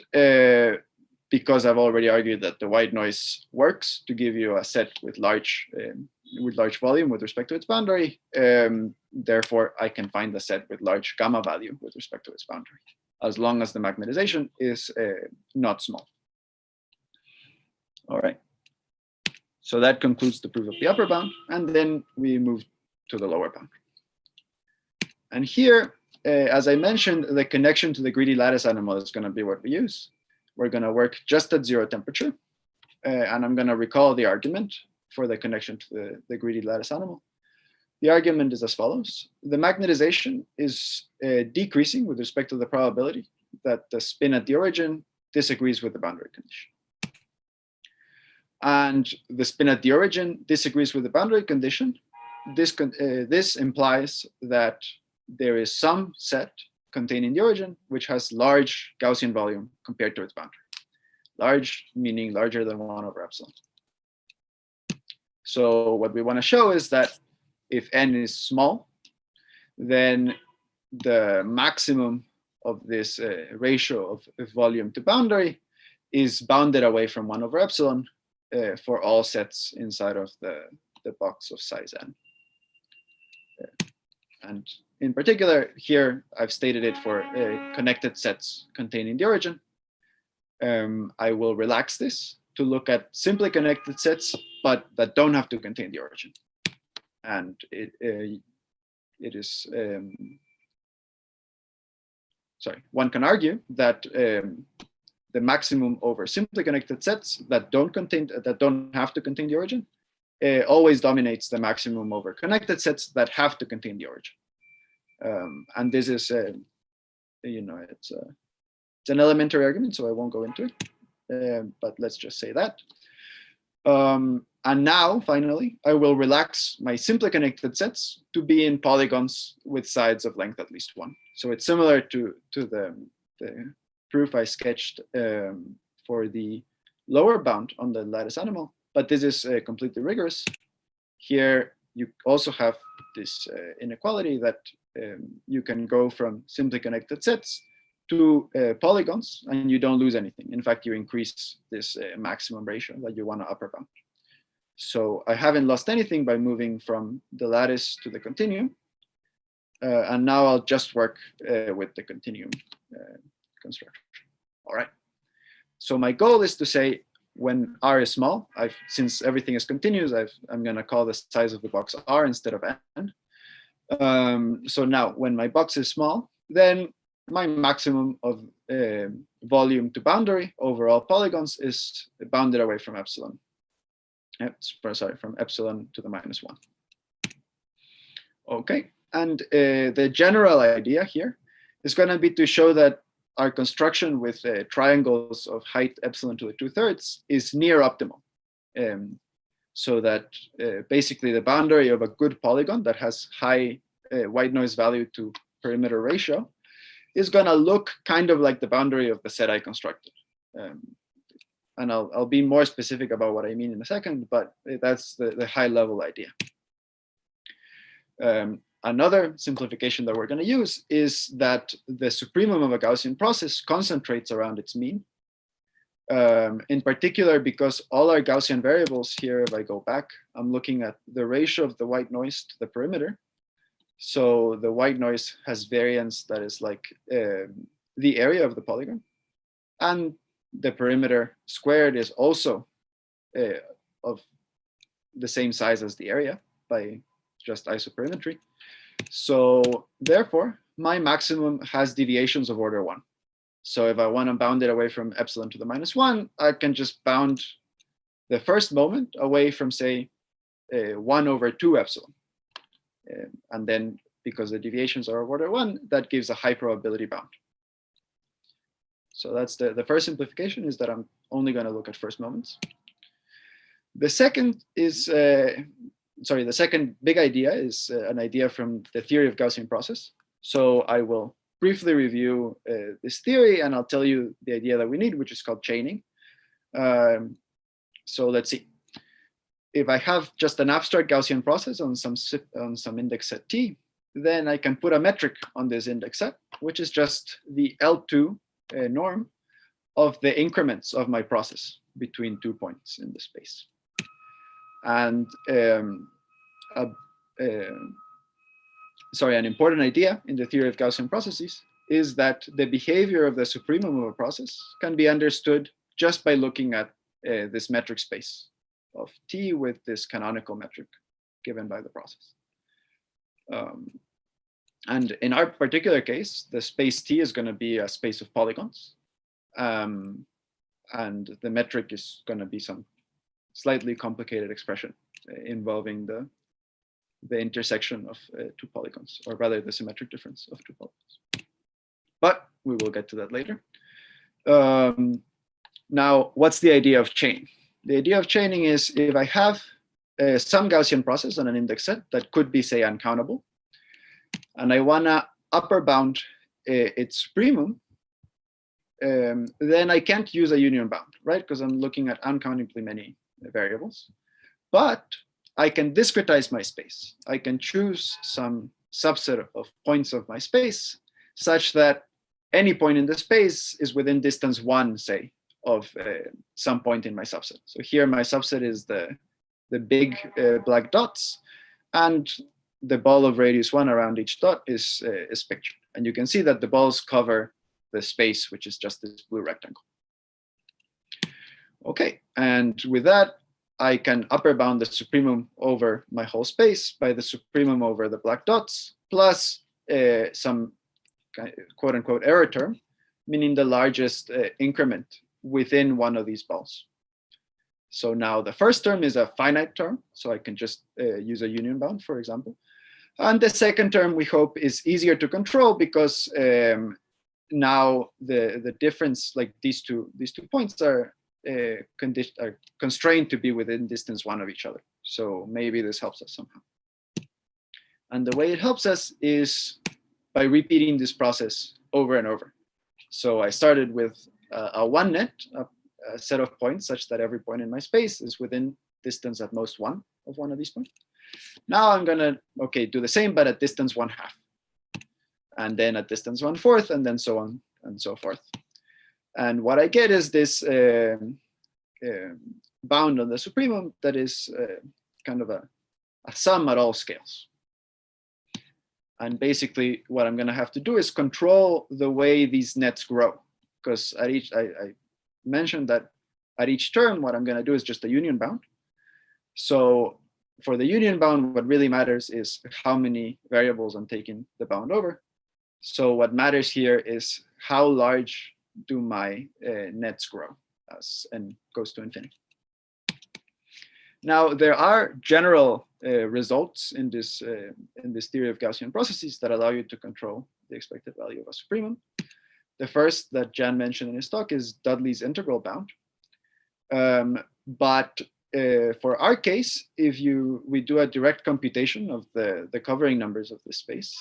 Speaker 6: because I've already argued that the white noise works to give you a set with large volume with respect to its boundary, therefore I can find the set with large gamma value with respect to its boundary, as long as the magnetization is not small. All right. So that concludes the proof of the upper bound, and then we move to the lower bound. And here, as I mentioned, the connection to the greedy lattice animal is going to be what we use. We're going to work just at 0 temperature, and I'm going to recall the argument for the connection to the greedy lattice animal. The argument is as follows. The magnetization is decreasing with respect to the probability that the spin at the origin disagrees with the boundary condition. And the spin at the origin disagrees with the boundary condition. This implies that there is some set containing the origin which has large Gaussian volume compared to its boundary. Large meaning larger than 1 over epsilon. So what we want to show is that if n is small, then the maximum of this ratio of volume to boundary is bounded away from 1 over epsilon for all sets inside of the box of size n. And in particular, here I've stated it for connected sets containing the origin. I will relax this to look at simply connected sets, but that don't have to contain the origin. And it is, sorry, one can argue that the maximum over simply connected sets that don't have to contain the origin always dominates the maximum over connected sets that have to contain the origin. And this is, it's an elementary argument, so I won't go into it. But let's just say that. And now, finally, I will relax my simply connected sets to be in polygons with sides of length at least 1. So it's similar to the proof I sketched for the lower bound on the lattice animal, but this is completely rigorous. Here, you also have this inequality that you can go from simply connected sets to polygons, and you don't lose anything. In fact, you increase this maximum ratio that you want to upper bound. So I haven't lost anything by moving from the lattice to the continuum. And now I'll just work with the continuum construction. All right. So my goal is to say when R is small, since everything is continuous, I'm going to call the size of the box R instead of N. So now when my box is small, then my maximum of volume to boundary over all polygons is bounded away from epsilon. Sorry, from epsilon to the -1. Okay, and the general idea here is going to be to show that our construction with triangles of height epsilon to the 2/3 is near optimal. So that basically the boundary of a good polygon that has high white noise value to perimeter ratio is going to look kind of like the boundary of the set I constructed. And I'll be more specific about what I mean in a second, but that's the high level idea. Another simplification that we're going to use is that the supremum of a Gaussian process concentrates around its mean. In particular, because all our Gaussian variables here, if I go back, I'm looking at the ratio of the white noise to the perimeter. So the white noise has variance that is like the area of the polygon. And the perimeter squared is also of the same size as the area by just isoperimetry. So therefore, my maximum has deviations of order 1. So if I want to bound it away from epsilon to the -1, I can just bound the first moment away from, say, 1/2 epsilon. And then because the deviations are of order 1, that gives a high probability bound. So that's the first simplification, is that I'm only going to look at first moments. The second is, the second big idea is an idea from the theory of Gaussian process. So I will briefly review this theory, and I'll tell you the idea that we need, which is called chaining. So let's see. If I have just an abstract Gaussian process on some index set T, then I can put a metric on this index set, which is just the L2 norm of the increments of my process between 2 points in the space. And an important idea in the theory of Gaussian processes is that the behavior of the supremum of a process can be understood just by looking at this metric space of T with this canonical metric given by the process. And in our particular case, the space T is going to be a space of polygons. And the metric is going to be some slightly complicated expression involving the intersection of 2 polygons, or rather the symmetric difference of 2 polygons. But we will get to that later. Now, what's the idea of chain? The idea of chaining is if I have some Gaussian process on an index set that could be, say, uncountable, and I want to upper bound its supremum, then I can't use a union bound, right? Because I'm looking at uncountably many variables. But I can discretize my space. I can choose some subset of points of my space such that any point in the space is within distance 1, say, of some point in my subset. So here my subset is the big black dots, and the ball of radius 1 around each dot is pictured. And you can see that the balls cover the space, which is just this blue rectangle. Okay, and with that, I can upper bound the supremum over my whole space by the supremum over the black dots plus some quote unquote error term, meaning the largest increment within one of these balls. So now the first term is a finite term, so I can just use a union bound, for example. And the second term, we hope, is easier to control because now the difference, like these two points are constrained to be within distance 1 of each other. So maybe this helps us somehow. And the way it helps us is by repeating this process over and over. So I started with a 1 net, a set of points such that every point in my space is within distance at most 1 of one of these points. Now I'm gonna, do the same, but at distance 1/2. And then at distance 1/4, and then so on and so forth. And what I get is this bound on the supremum that is kind of a sum at all scales. And basically what I'm gonna have to do is control the way these nets grow. Because at each, I mentioned that at each term, what I'm gonna do is just a union bound. So for the union bound, what really matters is how many variables I'm taking the bound over. So what matters here is how large do my nets grow as n goes to infinity. Now there are general results in this theory of Gaussian processes that allow you to control the expected value of a supremum. The first that Jian mentioned in his talk is Dudley's integral bound. But for our case, if we do a direct computation of the covering numbers of the space,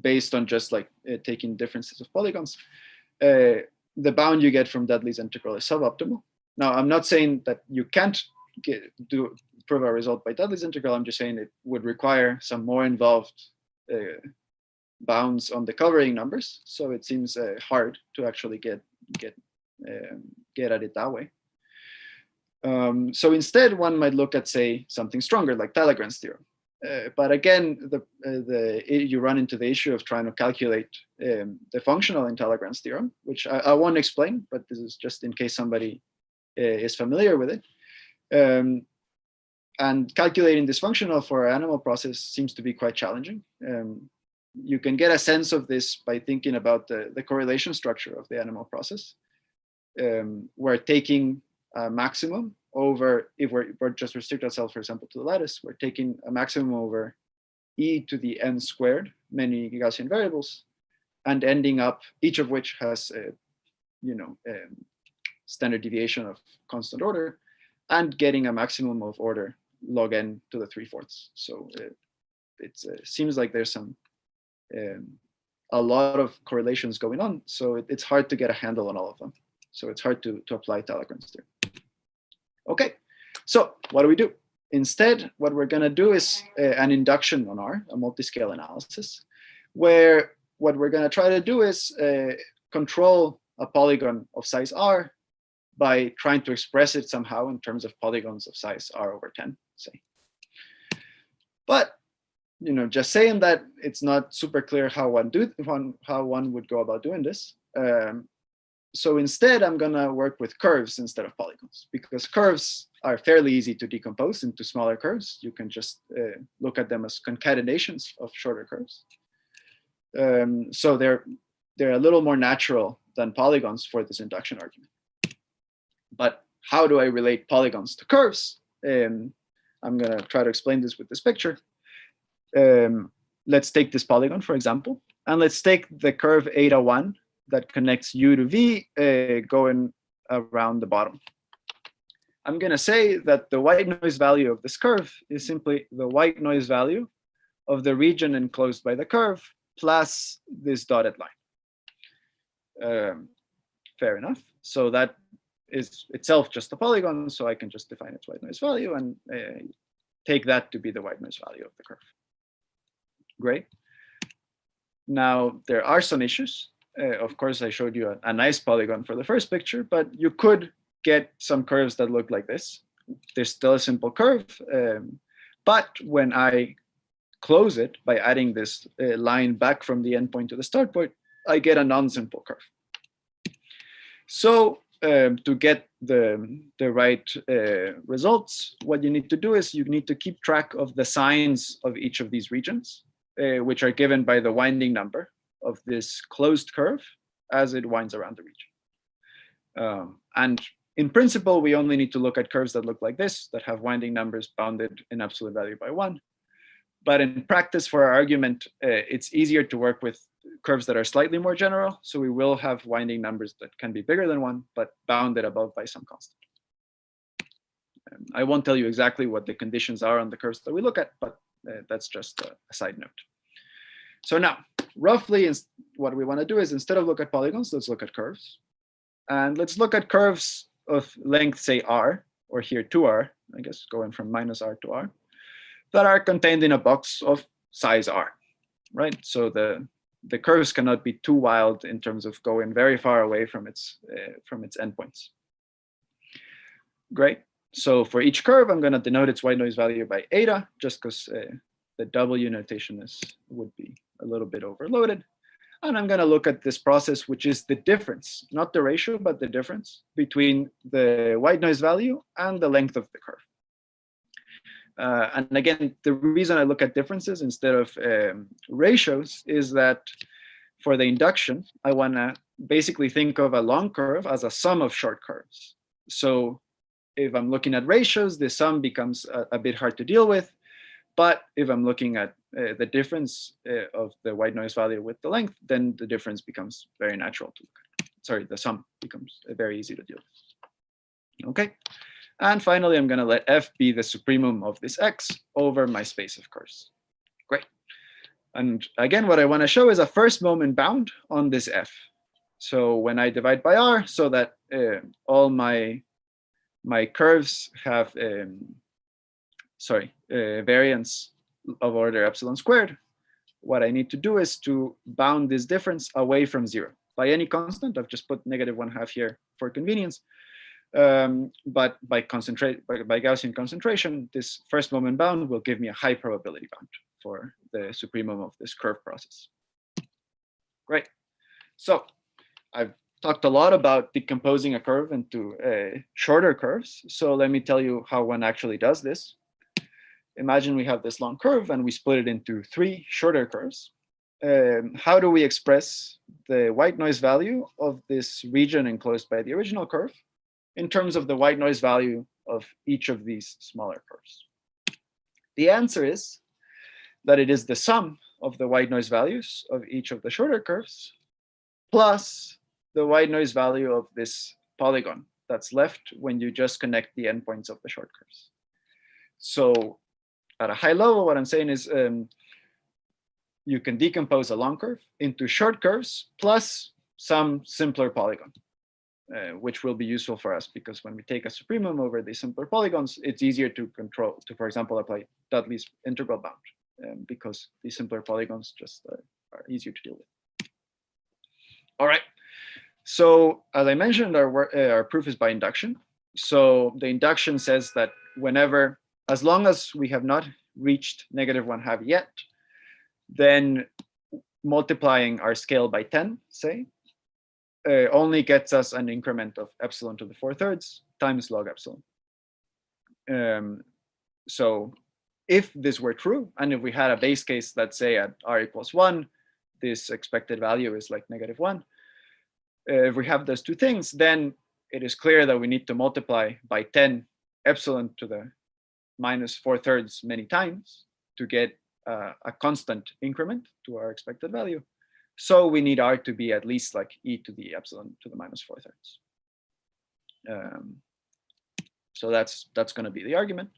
Speaker 6: based on just like taking differences of polygons, the bound you get from Dudley's integral is suboptimal. Now, I'm not saying that you can't prove a result by Dudley's integral. I'm just saying it would require some more involved bounds on the covering numbers. So it seems hard to actually get at it that way. So instead, one might look at, say, something stronger like Talleyrand's theorem. But again, you run into the issue of trying to calculate the functional in Talleyrand's theorem, which I won't explain, but this is just in case somebody is familiar with it. And calculating this functional for an animal process seems to be quite challenging. You can get a sense of this by thinking about the correlation structure of the animal process. We're taking a maximum over, if we're just restrict ourselves, for example, to the lattice, we're taking a maximum over e to the n squared, many Gaussian variables, and ending up, each of which has a, standard deviation of constant order, and getting a maximum of order log n to the 3/4. So it seems like there's a lot of correlations going on. So it's hard to get a handle on all of them. So it's hard to apply Talagran's theorem. Okay, so what do we do? Instead, what we're going to do is an induction on R, a multi-scale analysis, where what we're going to try to do is control a polygon of size R by trying to express it somehow in terms of polygons of size R over 10, say. But just saying that, it's not super clear how one would go about doing this. So instead, I'm going to work with curves instead of polygons, because curves are fairly easy to decompose into smaller curves. You can just look at them as concatenations of shorter curves. So they're a little more natural than polygons for this induction argument. But how do I relate polygons to curves? I'm going to try to explain this with this picture. Let's take this polygon, for example, and let's take the curve eta 1 that connects u to v going around the bottom. I'm going to say that the white noise value of this curve is simply the white noise value of the region enclosed by the curve plus this dotted line. Fair enough. So that is itself just a polygon, so I can just define its white noise value and take that to be the white noise value of the curve. Great. Now, there are some issues. Of course, I showed you a nice polygon for the first picture, but you could get some curves that look like this. There's still a simple curve, but when I close it by adding this line back from the endpoint to the start point, I get a non-simple curve. So to get the right results, what you need to do is you need to keep track of the signs of each of these regions, which are given by the winding number of this closed curve as it winds around the region. And in principle, we only need to look at curves that look like this, that have winding numbers bounded in absolute value by 1. But in practice, for our argument, it's easier to work with curves that are slightly more general. So we will have winding numbers that can be bigger than 1, but bounded above by some constant. I won't tell you exactly what the conditions are on the curves that we look at, but that's just a side note. So now, roughly, what we want to do is, instead of look at polygons, let's look at curves. And let's look at curves of length, say, r, or here 2r, I guess, going from -r to r, that are contained in a box of size r, right? So the curves cannot be too wild in terms of going very far away from its endpoints. Great. So for each curve, I'm going to denote its white noise value by eta, just because the W notation would be a little bit overloaded. And I'm going to look at this process, which is the difference, not the ratio, but the difference between the white noise value and the length of the curve. And again, the reason I look at differences instead of ratios is that for the induction, I want to basically think of a long curve as a sum of short curves. So if I'm looking at ratios, the sum becomes a bit hard to deal with. But if I'm looking at the difference of the white noise value with the length, then the difference becomes very natural to look at. Sorry, the sum becomes very easy to deal with. Okay. And finally, I'm going to let f be the supremum of this x over my space of curves. Great. And again, what I want to show is a first moment bound on this f. So when I divide by r, so that all my curves have variance of order epsilon squared, what I need to do is to bound this difference away from 0 by any constant. I've just put -1/2 here for convenience. But by Gaussian concentration, this first moment bound will give me a high probability bound for the supremum of this curve process. Great. So I've talked a lot about decomposing a curve into shorter curves. So let me tell you how one actually does this. imagine we have this long curve and we split it into 3 shorter curves. How do we express the white noise value of this region enclosed by the original curve in terms of the white noise value of each of these smaller curves? The answer is that it is the sum of the white noise values of each of the shorter curves plus the white noise value of this polygon that's left when you just connect the endpoints of the short curves. So at a high level, what I'm saying is you can decompose a long curve into short curves plus some simpler polygon, which will be useful for us because when we take a supremum over these simpler polygons, it's easier to control, to, for example, apply Dudley's integral bound because these simpler polygons just are easier to deal with. All right. So as I mentioned, our proof is by induction. So the induction says that whenever, as long as we have not reached -1/2 yet, then multiplying our scale by 10, say, only gets us an increment of epsilon to the 4/3 times log epsilon. So if this were true, and if we had a base case, let's say at r equals 1, this expected value is like -1. If we have those two things, then it is clear that we need to multiply by 10 epsilon to the -4/3 many times to get a constant increment to our expected value. So we need r to be at least like e to the epsilon to the -4/3. So that's going to be the argument.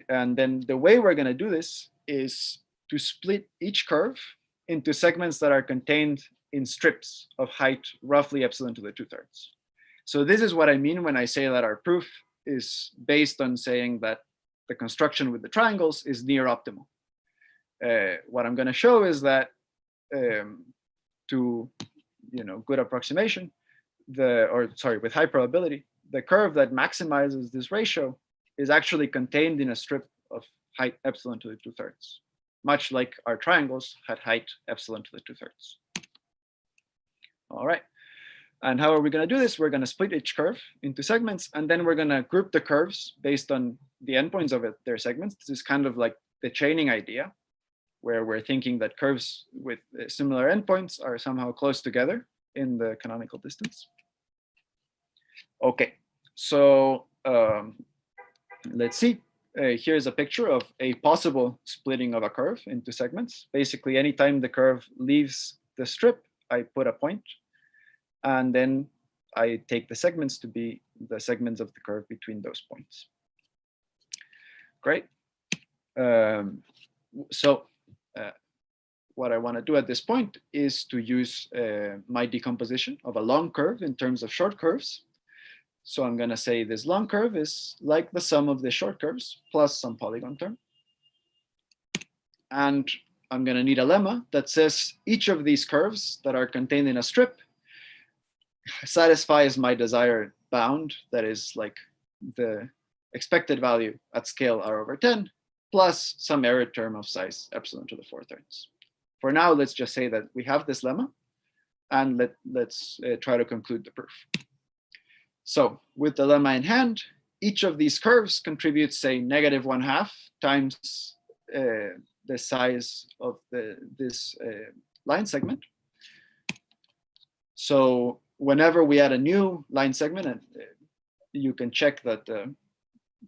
Speaker 6: And then the way we're going to do this is to split each curve into segments that are contained in strips of height roughly epsilon to the 2/3. So this is what I mean when I say that our proof is based on saying that the construction with the triangles is near optimal. What I'm going to show is that to good approximation, with high probability, the curve that maximizes this ratio is actually contained in a strip of height epsilon to the 2/3, much like our triangles had height epsilon to the 2/3. All right. And how are we going to do this? We're going to split each curve into segments, and then we're going to group the curves based on the endpoints of their segments. This is kind of like the chaining idea, where we're thinking that curves with similar endpoints are somehow close together in the canonical distance. Okay, so let's see. Here's a picture of a possible splitting of a curve into segments. Basically, anytime the curve leaves the strip, I put a point, and then I take the segments to be the segments of the curve between those points. Great. What I want to do at this point is to use my decomposition of a long curve in terms of short curves. So I'm going to say this long curve is like the sum of the short curves plus some polygon term. And I'm going to need a lemma that says each of these curves that are contained in a strip satisfies my desired bound, that is like the expected value at scale r/10 plus some error term of size epsilon to the 4/3. For now, let's just say that we have this lemma, and let's try to conclude the proof. So with the lemma in hand, each of these curves contributes, say, -1/2 times the size of this line segment. So whenever we add a new line segment, and you can check that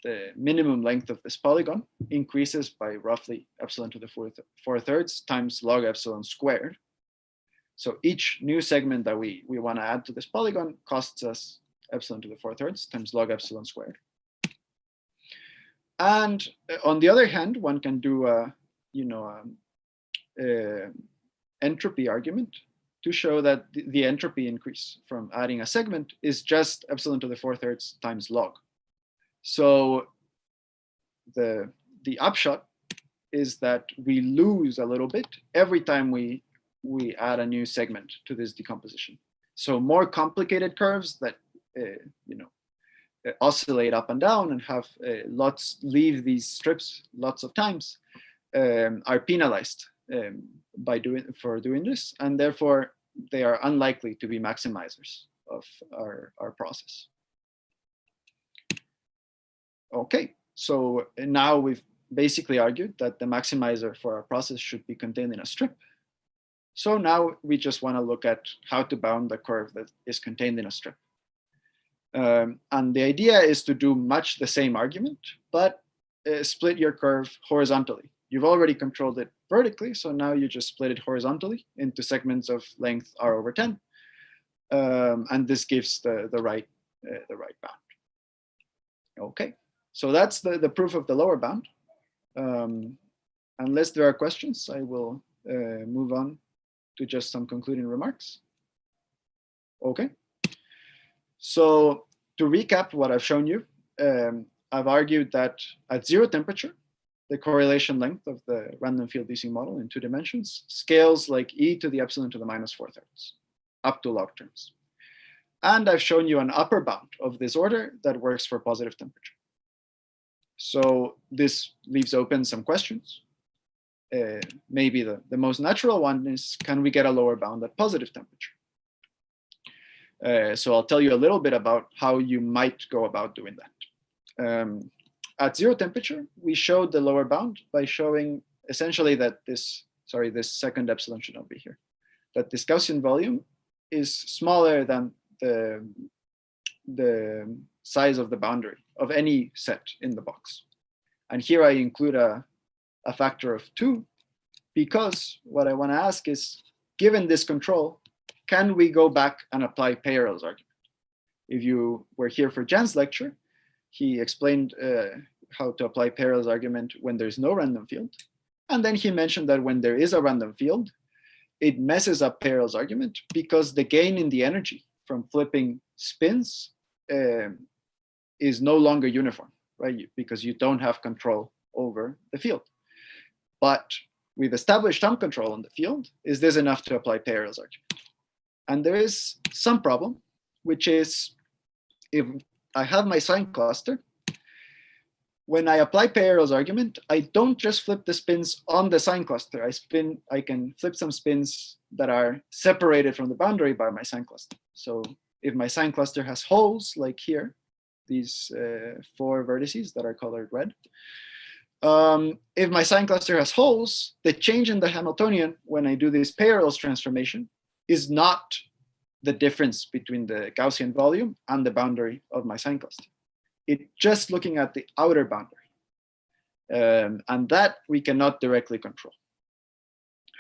Speaker 6: the minimum length of this polygon increases by roughly epsilon to the 4/3 times log epsilon squared. So each new segment that we want to add to this polygon costs us epsilon to the 4/3 times log epsilon squared. And on the other hand, one can do a entropy argument to show that the entropy increase from adding a segment is just epsilon to the 4/3 times log. So the upshot is that we lose a little bit every time we add a new segment to this decomposition. So more complicated curves that oscillate up and down and have leave these strips lots of times are penalized for doing this, and therefore they are unlikely to be maximizers of our process. Okay, so now we've basically argued that the maximizer for our process should be contained in a strip. So now we just want to look at how to bound the curve that is contained in a strip. And the idea is to do much the same argument, but split your curve horizontally. You've already controlled it vertically, so now you just split it horizontally into segments of length r/10, and this gives the right bound. Okay, so that's the proof of the lower bound. Unless there are questions, I will move on to just some concluding remarks. Okay. So to recap what I've shown you, I've argued that at 0 temperature, the correlation length of the random field Ising model in 2 dimensions scales like e to the epsilon to the -4/3 up to log terms. And I've shown you an upper bound of this order that works for positive temperature. So this leaves open some questions. Maybe the most natural one is, can we get a lower bound at positive temperature? So I'll tell you a little bit about how you might go about doing that. At 0 temperature, we showed the lower bound by showing essentially that this second epsilon should not be here, that this Gaussian volume is smaller than the size of the boundary of any set in the box. And here I include a factor of 2, because what I want to ask is, given this control, can we go back and apply Peyrell's argument? If you were here for Jian's lecture, he explained how to apply Peyrell's argument when there's no random field. And then he mentioned that when there is a random field, it messes up Peyrell's argument because the gain in the energy from flipping spins is no longer uniform, right? Because you don't have control over the field. But we've established some control on the field. Is this enough to apply Peyrell's argument? And there is some problem, which is if I have my sign cluster, when I apply Peyrell's argument, I don't just flip the spins on the sign cluster. I can flip some spins that are separated from the boundary by my sign cluster. So if my sign cluster has holes, like here, these 4 vertices that are colored red, if my sign cluster has holes, the change in the Hamiltonian when I do this Peyrell's transformation is not the difference between the Gaussian volume and the boundary of my sign cluster. It's just looking at the outer boundary. And that we cannot directly control.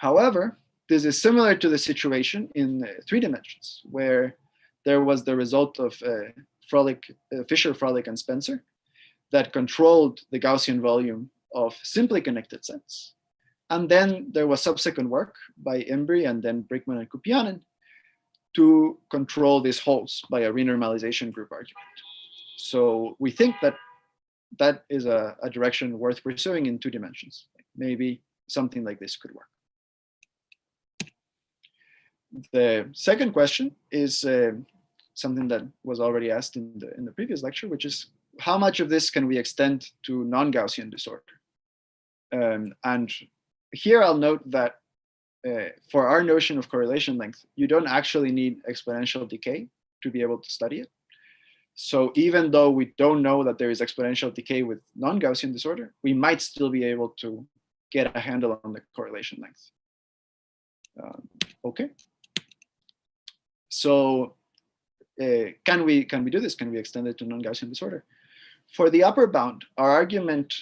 Speaker 6: However, this is similar to the situation in 3 dimensions, where there was the result of Fisher, Frolick, and Spencer that controlled the Gaussian volume of simply connected sets. And then there was subsequent work by Embry and then Brickman and Kupianen to control these holes by a renormalization group argument. So we think that that is a direction worth pursuing in 2 dimensions. Maybe something like this could work. The second question is something that was already asked in the previous lecture, which is how much of this can we extend to non-Gaussian disorder? And here I'll note that for our notion of correlation length, you don't actually need exponential decay to be able to study it. So even though we don't know that there is exponential decay with non-Gaussian disorder, we might still be able to get a handle on the correlation length. Okay. So can we do this? Can we extend it to non-Gaussian disorder? For the upper bound, our argument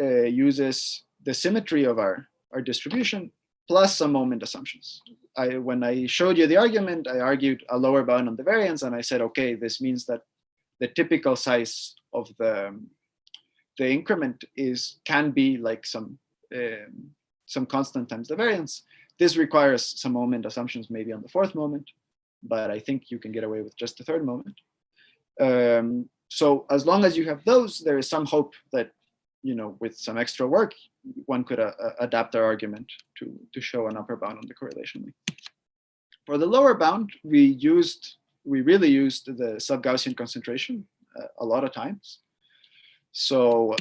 Speaker 6: uses the symmetry of our distribution plus some moment assumptions. When I showed you the argument, I argued a lower bound on the variance, and I said, okay, this means that the typical size of the increment can be like some constant times the variance. This requires some moment assumptions, maybe on the 4th moment, but I think you can get away with just the 3rd moment. So as long as you have those, there is some hope that, with some extra work, one could adapt our argument to show an upper bound on the correlation length. For the lower bound, we really used the sub-Gaussian concentration a lot of times. So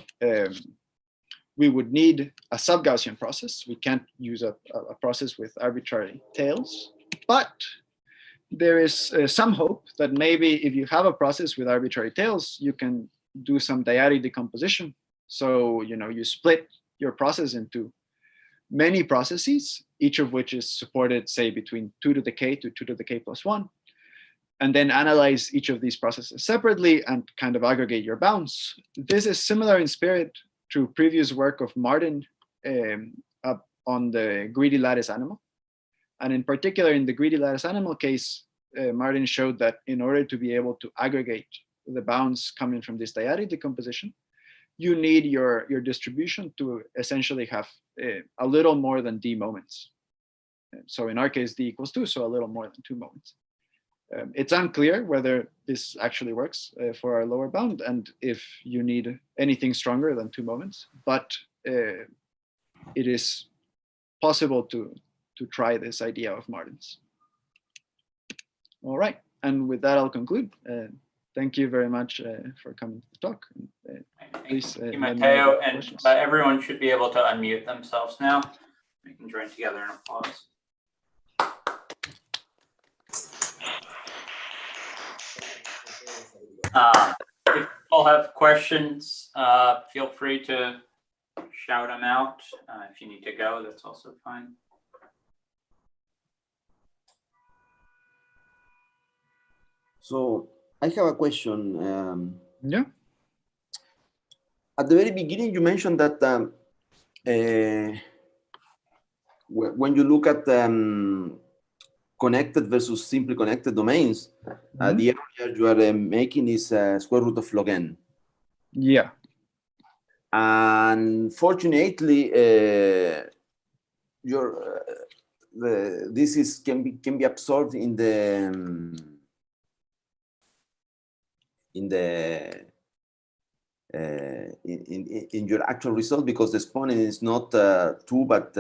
Speaker 6: we would need a sub-Gaussian process. We can't use a process with arbitrary tails, but there is some hope that maybe if you have a process with arbitrary tails, you can do some dyadic decomposition So, you split your process into many processes, each of which is supported, say, between 2 to the k to 2 to the k plus 1, and then analyze each of these processes separately and kind of aggregate your bounds. This is similar in spirit to previous work of Martin up on the greedy lattice animal. And in particular, in the greedy lattice animal case, Martin showed that in order to be able to aggregate the bounds coming from this dyadic decomposition, you need your distribution to essentially have a little more than d moments. So in our case, d equals 2, so a little more than 2 moments. It's unclear whether this actually works for our lower bound and if you need anything stronger than 2 moments, but it is possible to try this idea of Martin's. All right, and with that, I'll conclude. Thank you very much for coming to the talk. Please,
Speaker 3: thank you, Mateo, and everyone should be able to unmute themselves now. We can join together in applause. If you all have questions, feel free to shout them out. If you need to go, that's also fine.
Speaker 1: So I have a question.
Speaker 6: Yeah.
Speaker 1: At the very beginning, you mentioned that when you look at connected versus simply connected domains, the error you are making is square root of log n.
Speaker 6: Yeah.
Speaker 1: And fortunately, this can be absorbed in your actual result, because the exponent is not 2 but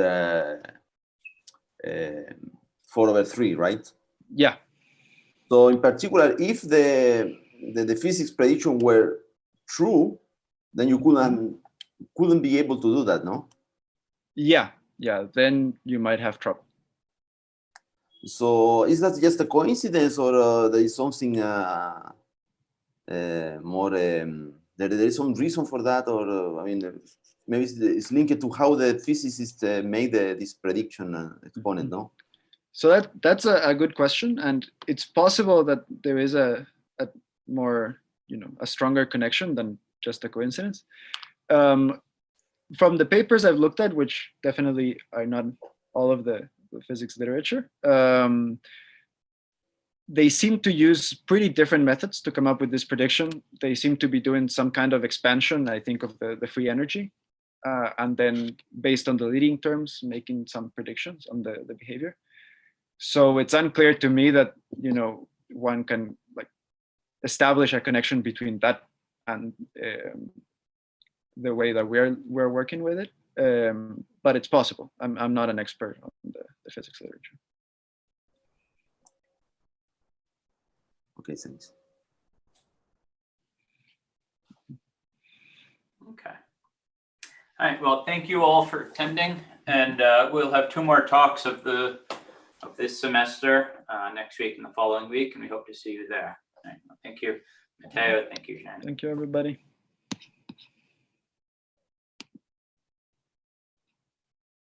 Speaker 1: 4/3, right?
Speaker 6: Yeah.
Speaker 1: So in particular, if the physics prediction were true, then you couldn't be able to do that, no?
Speaker 6: Yeah. Then you might have trouble.
Speaker 1: So is that just a coincidence, or there is something more? There is some reason for that, or I mean, maybe it's linked to how the physicists made this prediction exponent, no?
Speaker 6: So that's a good question, and it's possible that there is a more, a stronger connection than just a coincidence. From the papers I've looked at, which definitely are not all of the physics literature, they seem to use pretty different methods to come up with this prediction. They seem to be doing some kind of expansion, I think, of the free energy, and then based on the leading terms, making some predictions on the behavior. So it's unclear to me that, one can establish a connection between that and the way that we're working with it. But it's possible. I'm not an expert on the physics literature.
Speaker 1: Okay, thanks.
Speaker 3: Okay. All right. Well, thank you all for attending, and we'll have 2 more talks of this semester next week and the following week, and we hope to see you there. All right. Well, thank you, Mateo. Thank you, Jian.
Speaker 6: Thank you, everybody.